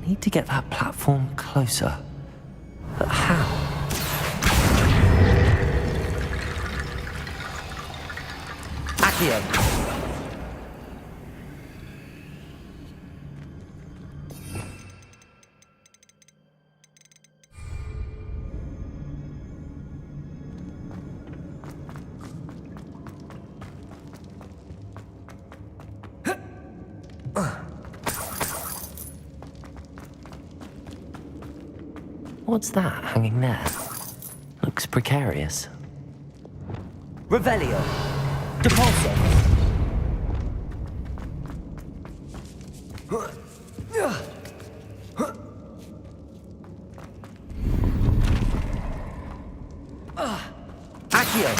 Need to get that platform closer. But how? Accio. What's that hanging there? Looks precarious. Revelio. Depulso. Accio.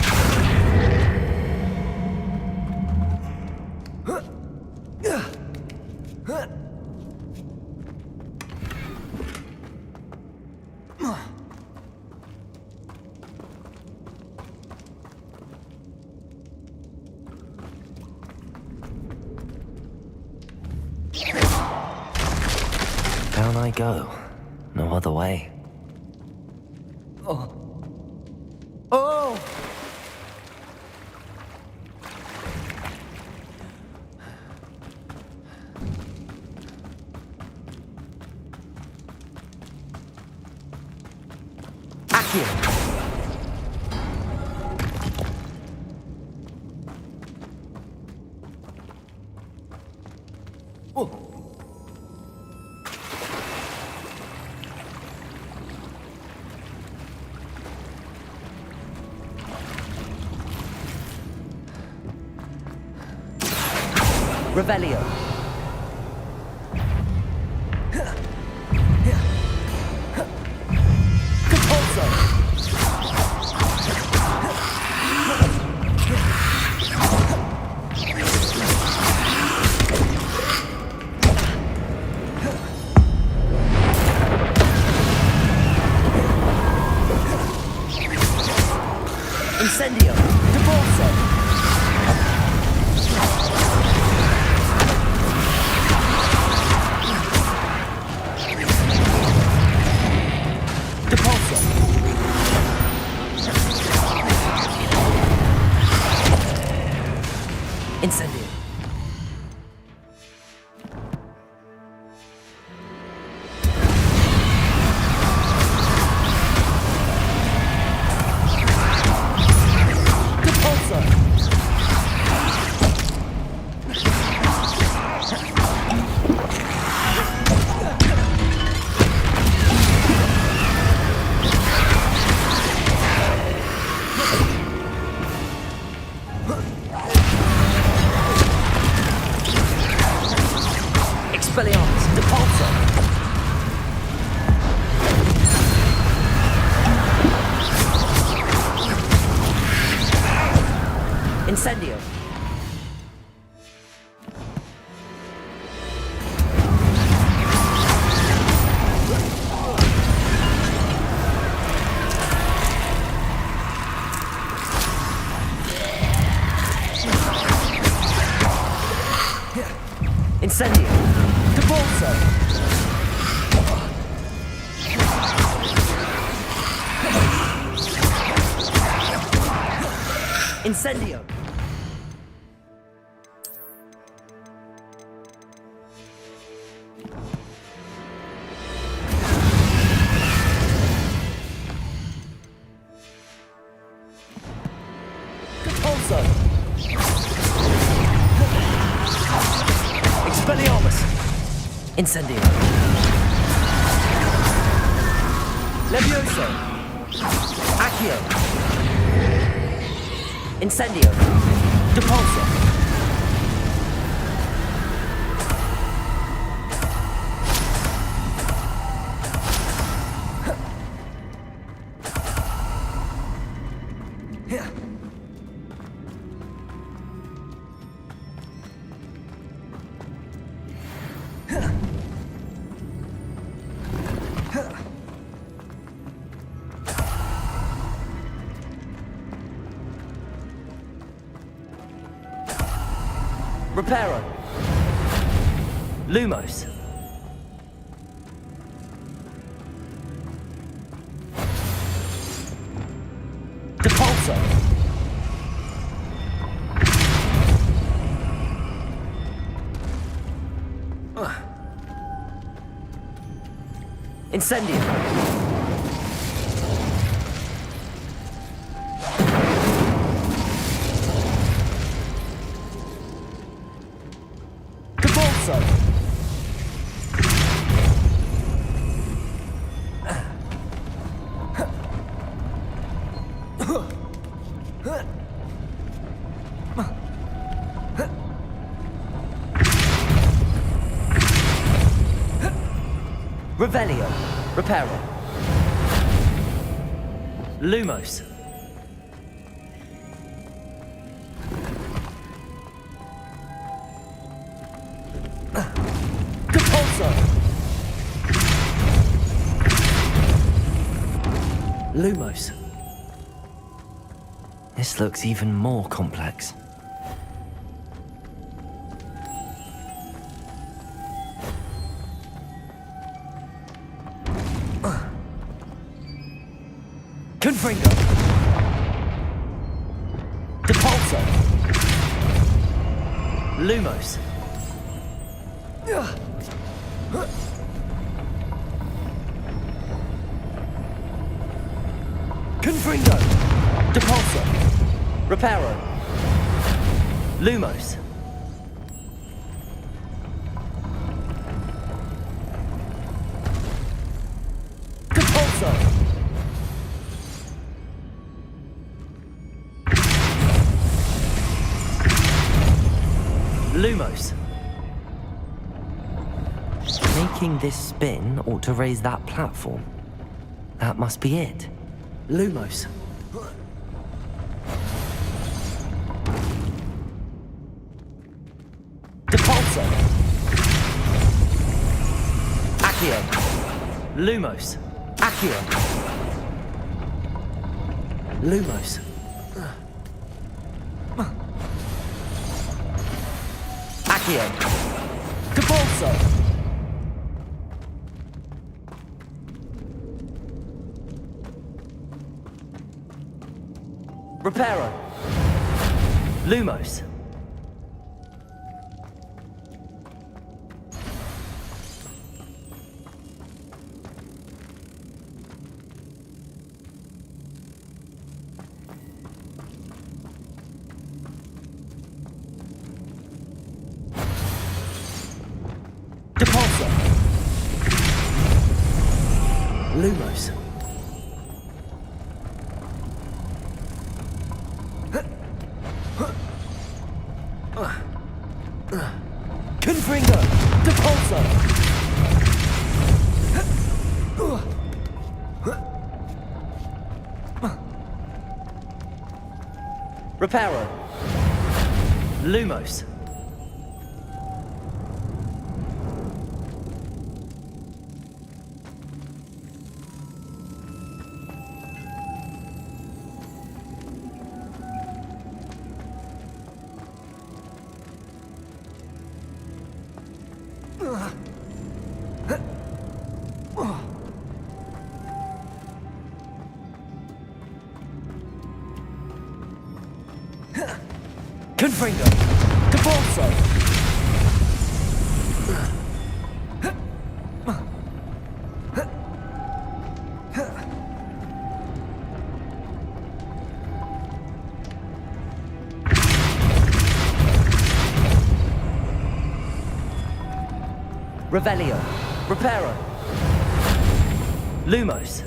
Down I go. No other way. Oh. Oh! Accio! Oh! Revelio. Compulso. Incendio. Depulso. Incendio. Incendio. Incendio. Depulso. Incendio. Incendio. Levioso. Accio. Incendio. Depulso. Reparo. Lumos. Depulso. Incendio. Revelio. Reparo. Lumos. Depulso. Lumos. This looks even more complex. Confringo. Depulso. Lumos. Confringo. Depulso. Reparo. Lumos. Depulso. Lumos. Making this spin ought to raise that platform. That must be it. Lumos. Depulso. Accio. Lumos. Accio. Lumos. Accio. Depulso. Reparo. Lumos. Depulsor. Lumos. Confringo. Depulsor. Reparo. Lumos. Confringo. Depulsor. Revelio. Reparo. Lumos.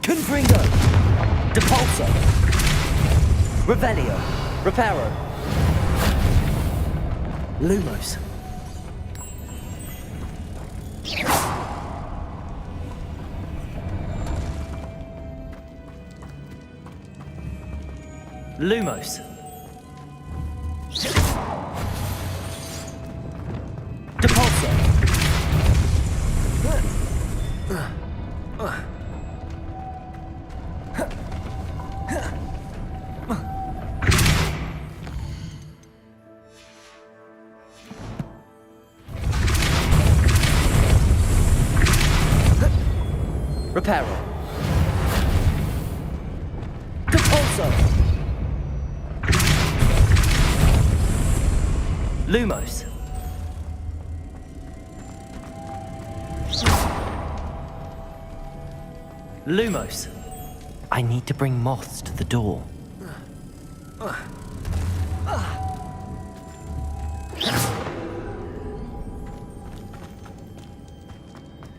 Confringo. Depulsor. Revelio. Reparo. Lumos. Lumos. Depulsor. Reparo. Depulsor. Lumos. Lumos. I need to bring moths to the door.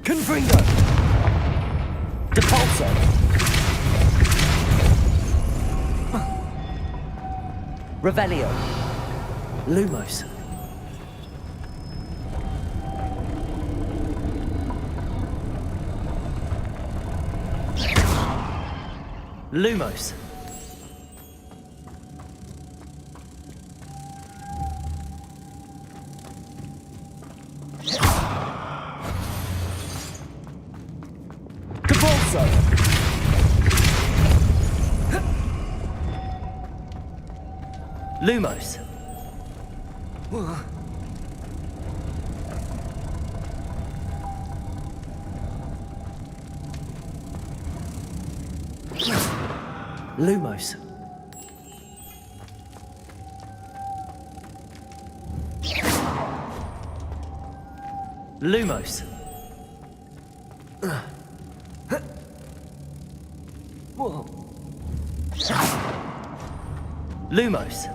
Confringo. Depulsor. Revelio. Lumos. Lumos. Depulsor. Lumos. Lumos. Lumos. Lumos.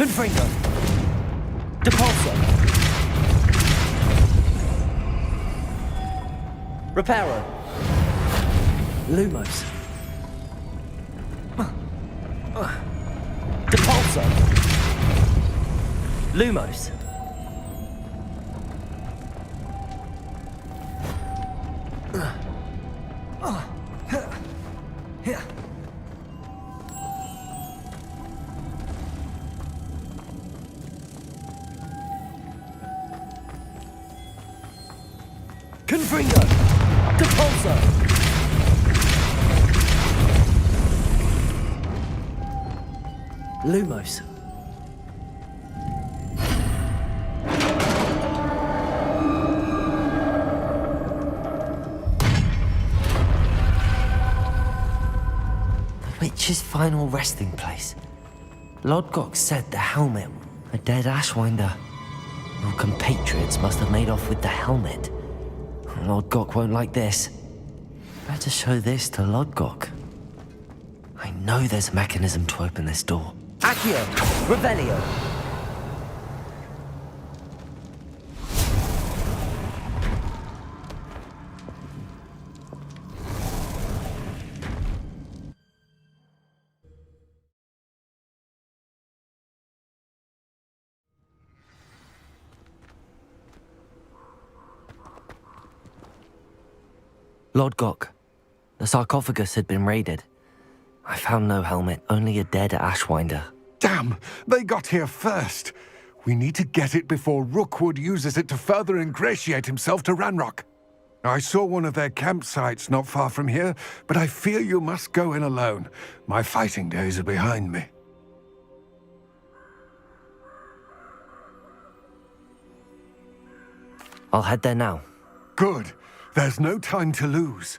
Confringo. Depulso. Reparo. Lumos. Depulso. Lumos. Confringo. Depulso. Lumos. The witch's final resting place. Lodgok said the helmet, a dead Ashwinder. Your compatriots must have made off with the helmet. Lodgok won't like this. Better show this to Lodgok. I know there's a mechanism to open this door. Accio! Revelio! Lodgok, the sarcophagus had been raided. I found no helmet, only a dead Ashwinder. Damn! They got here first. We need to get it before Rookwood uses it to further ingratiate himself to Ranrock. I saw one of their campsites not far from here, but I fear you must go in alone. My fighting days are behind me. I'll head there now. Good. There's no time to lose.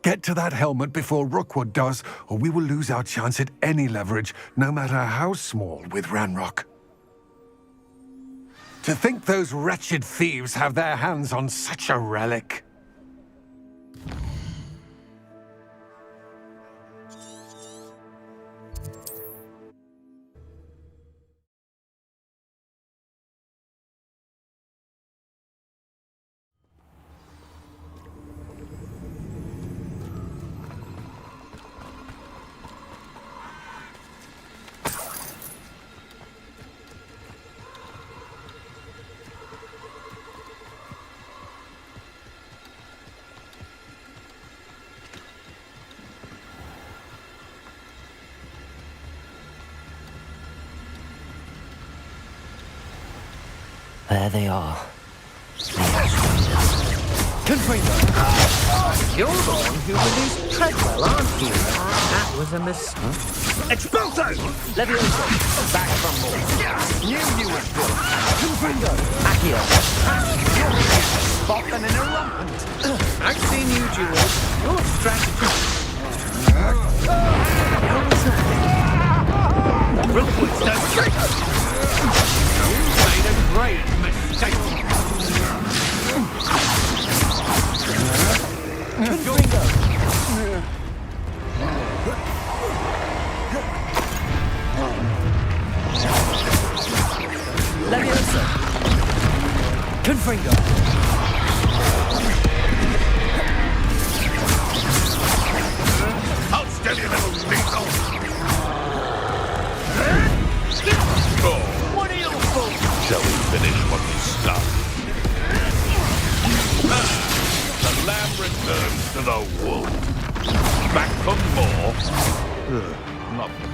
Get to that helmet before Rookwood does, or we will lose our chance at any leverage, no matter how small, with Ranrock. To think those wretched thieves have their hands on such a relic. There they are. Confringo! You're the one who released Treadwell, aren't you? That was a mistake. Expulso! Levioso! Back from more. Knew you were good. Confringo! Accio! Boffin and irrelevant. I've seen you duels. Your strategy. What was that? Rookwood's done tricks! You made a great mistake. Confringo! Levioso! Confringo! I'll steady a little lethal. What are you for? Shall we finish what we started? The lamb returns to the wool. Back for more. Nothing.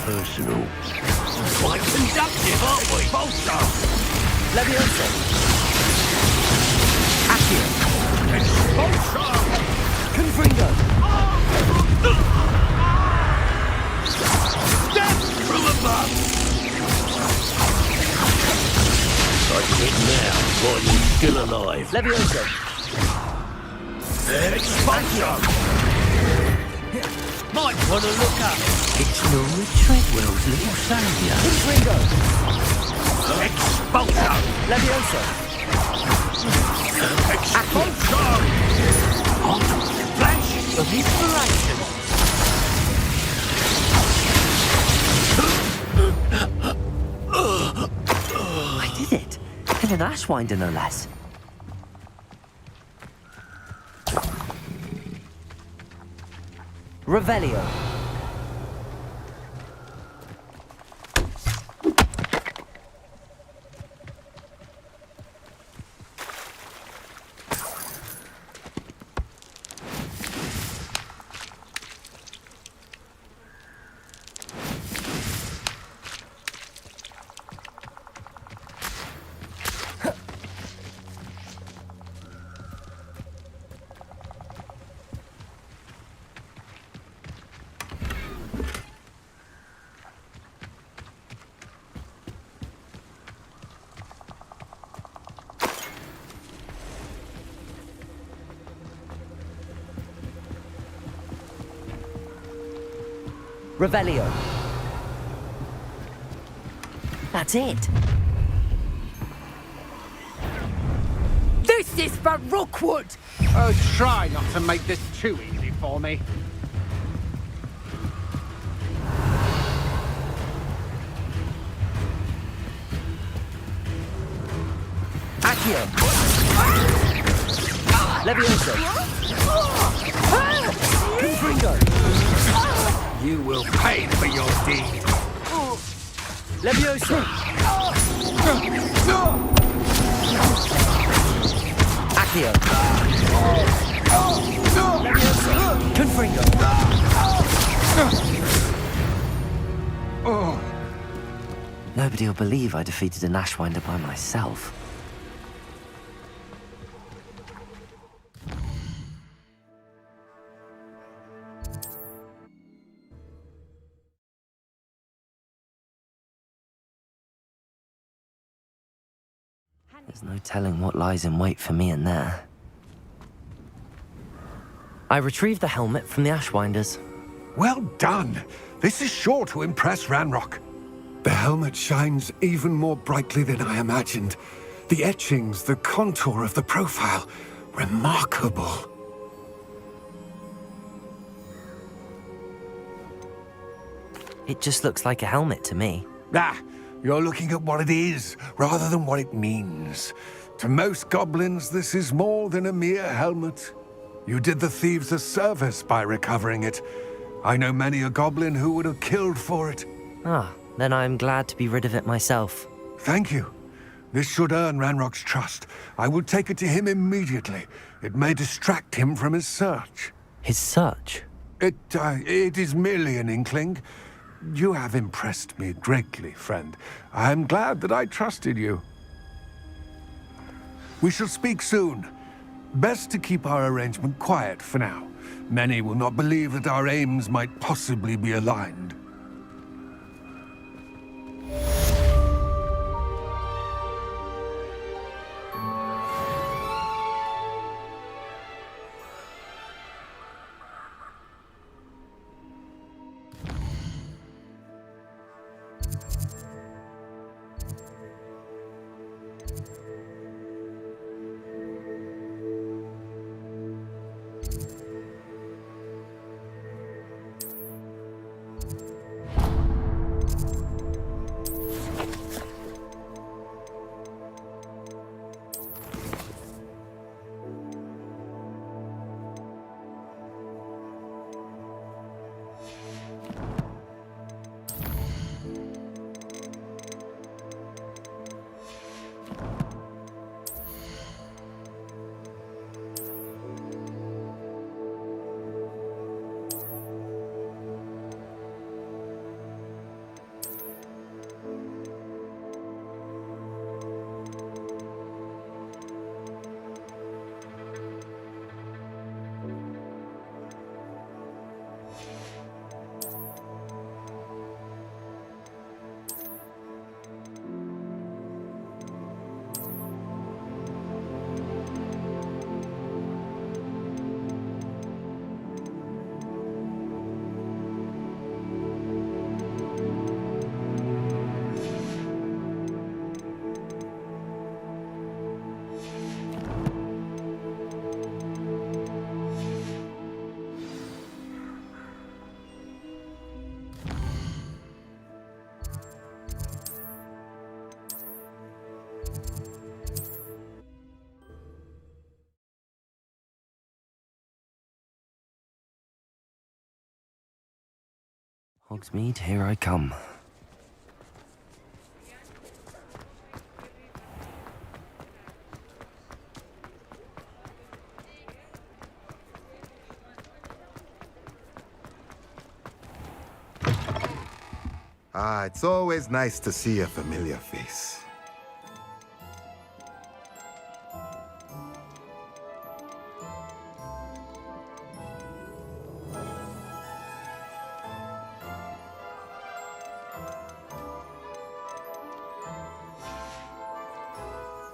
personal. Quite conductive, aren't we? Bolster! Leviosa! Accio! Bolster! Confringo! Death from above! Try to hit now while you're still alive. Leviosa! Expulsion! Might want to look up. It's Norma Treadwell's little saviour. Confringo! Expulsion! Leviosa! Expulsion! Flash of inspiration! I did it! In an Ashwinder, no less. Revelio. Revelio. That's it. This is for Rookwood! Oh, try not to make this too easy for me. Accio. Leviosa. Confringo. You will pay for your deed. Leviosa. Accio. Leviosa. Confringo. Nobody will believe I defeated an Ashwinder by myself. There's no telling what lies in wait for me in there. I retrieved the helmet from the Ashwinders. Well done. This is sure to impress Ranrock. The helmet shines even more brightly than I imagined. The etchings, the contour of the profile, remarkable. It just looks like a helmet to me. Ah, you're looking at what it is, rather than what it means. To most goblins, this is more than a mere helmet. You did the thieves a service by recovering it. I know many a goblin who would have killed for it. Ah, then I'm glad to be rid of it myself. Thank you. This should earn Ranrock's trust. I will take it to him immediately. It may distract him from his search. His search? It is merely an inkling. You have impressed me greatly, friend. I am glad that I trusted you. We shall speak soon. Best to keep our arrangement quiet for now. Many will not believe that our aims might possibly be aligned. Hogsmeade, here I come. Ah, it's always nice to see a familiar face.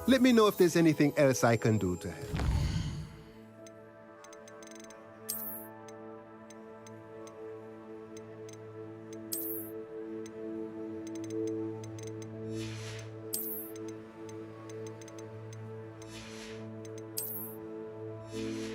Let me know if there's anything else I can do to help. you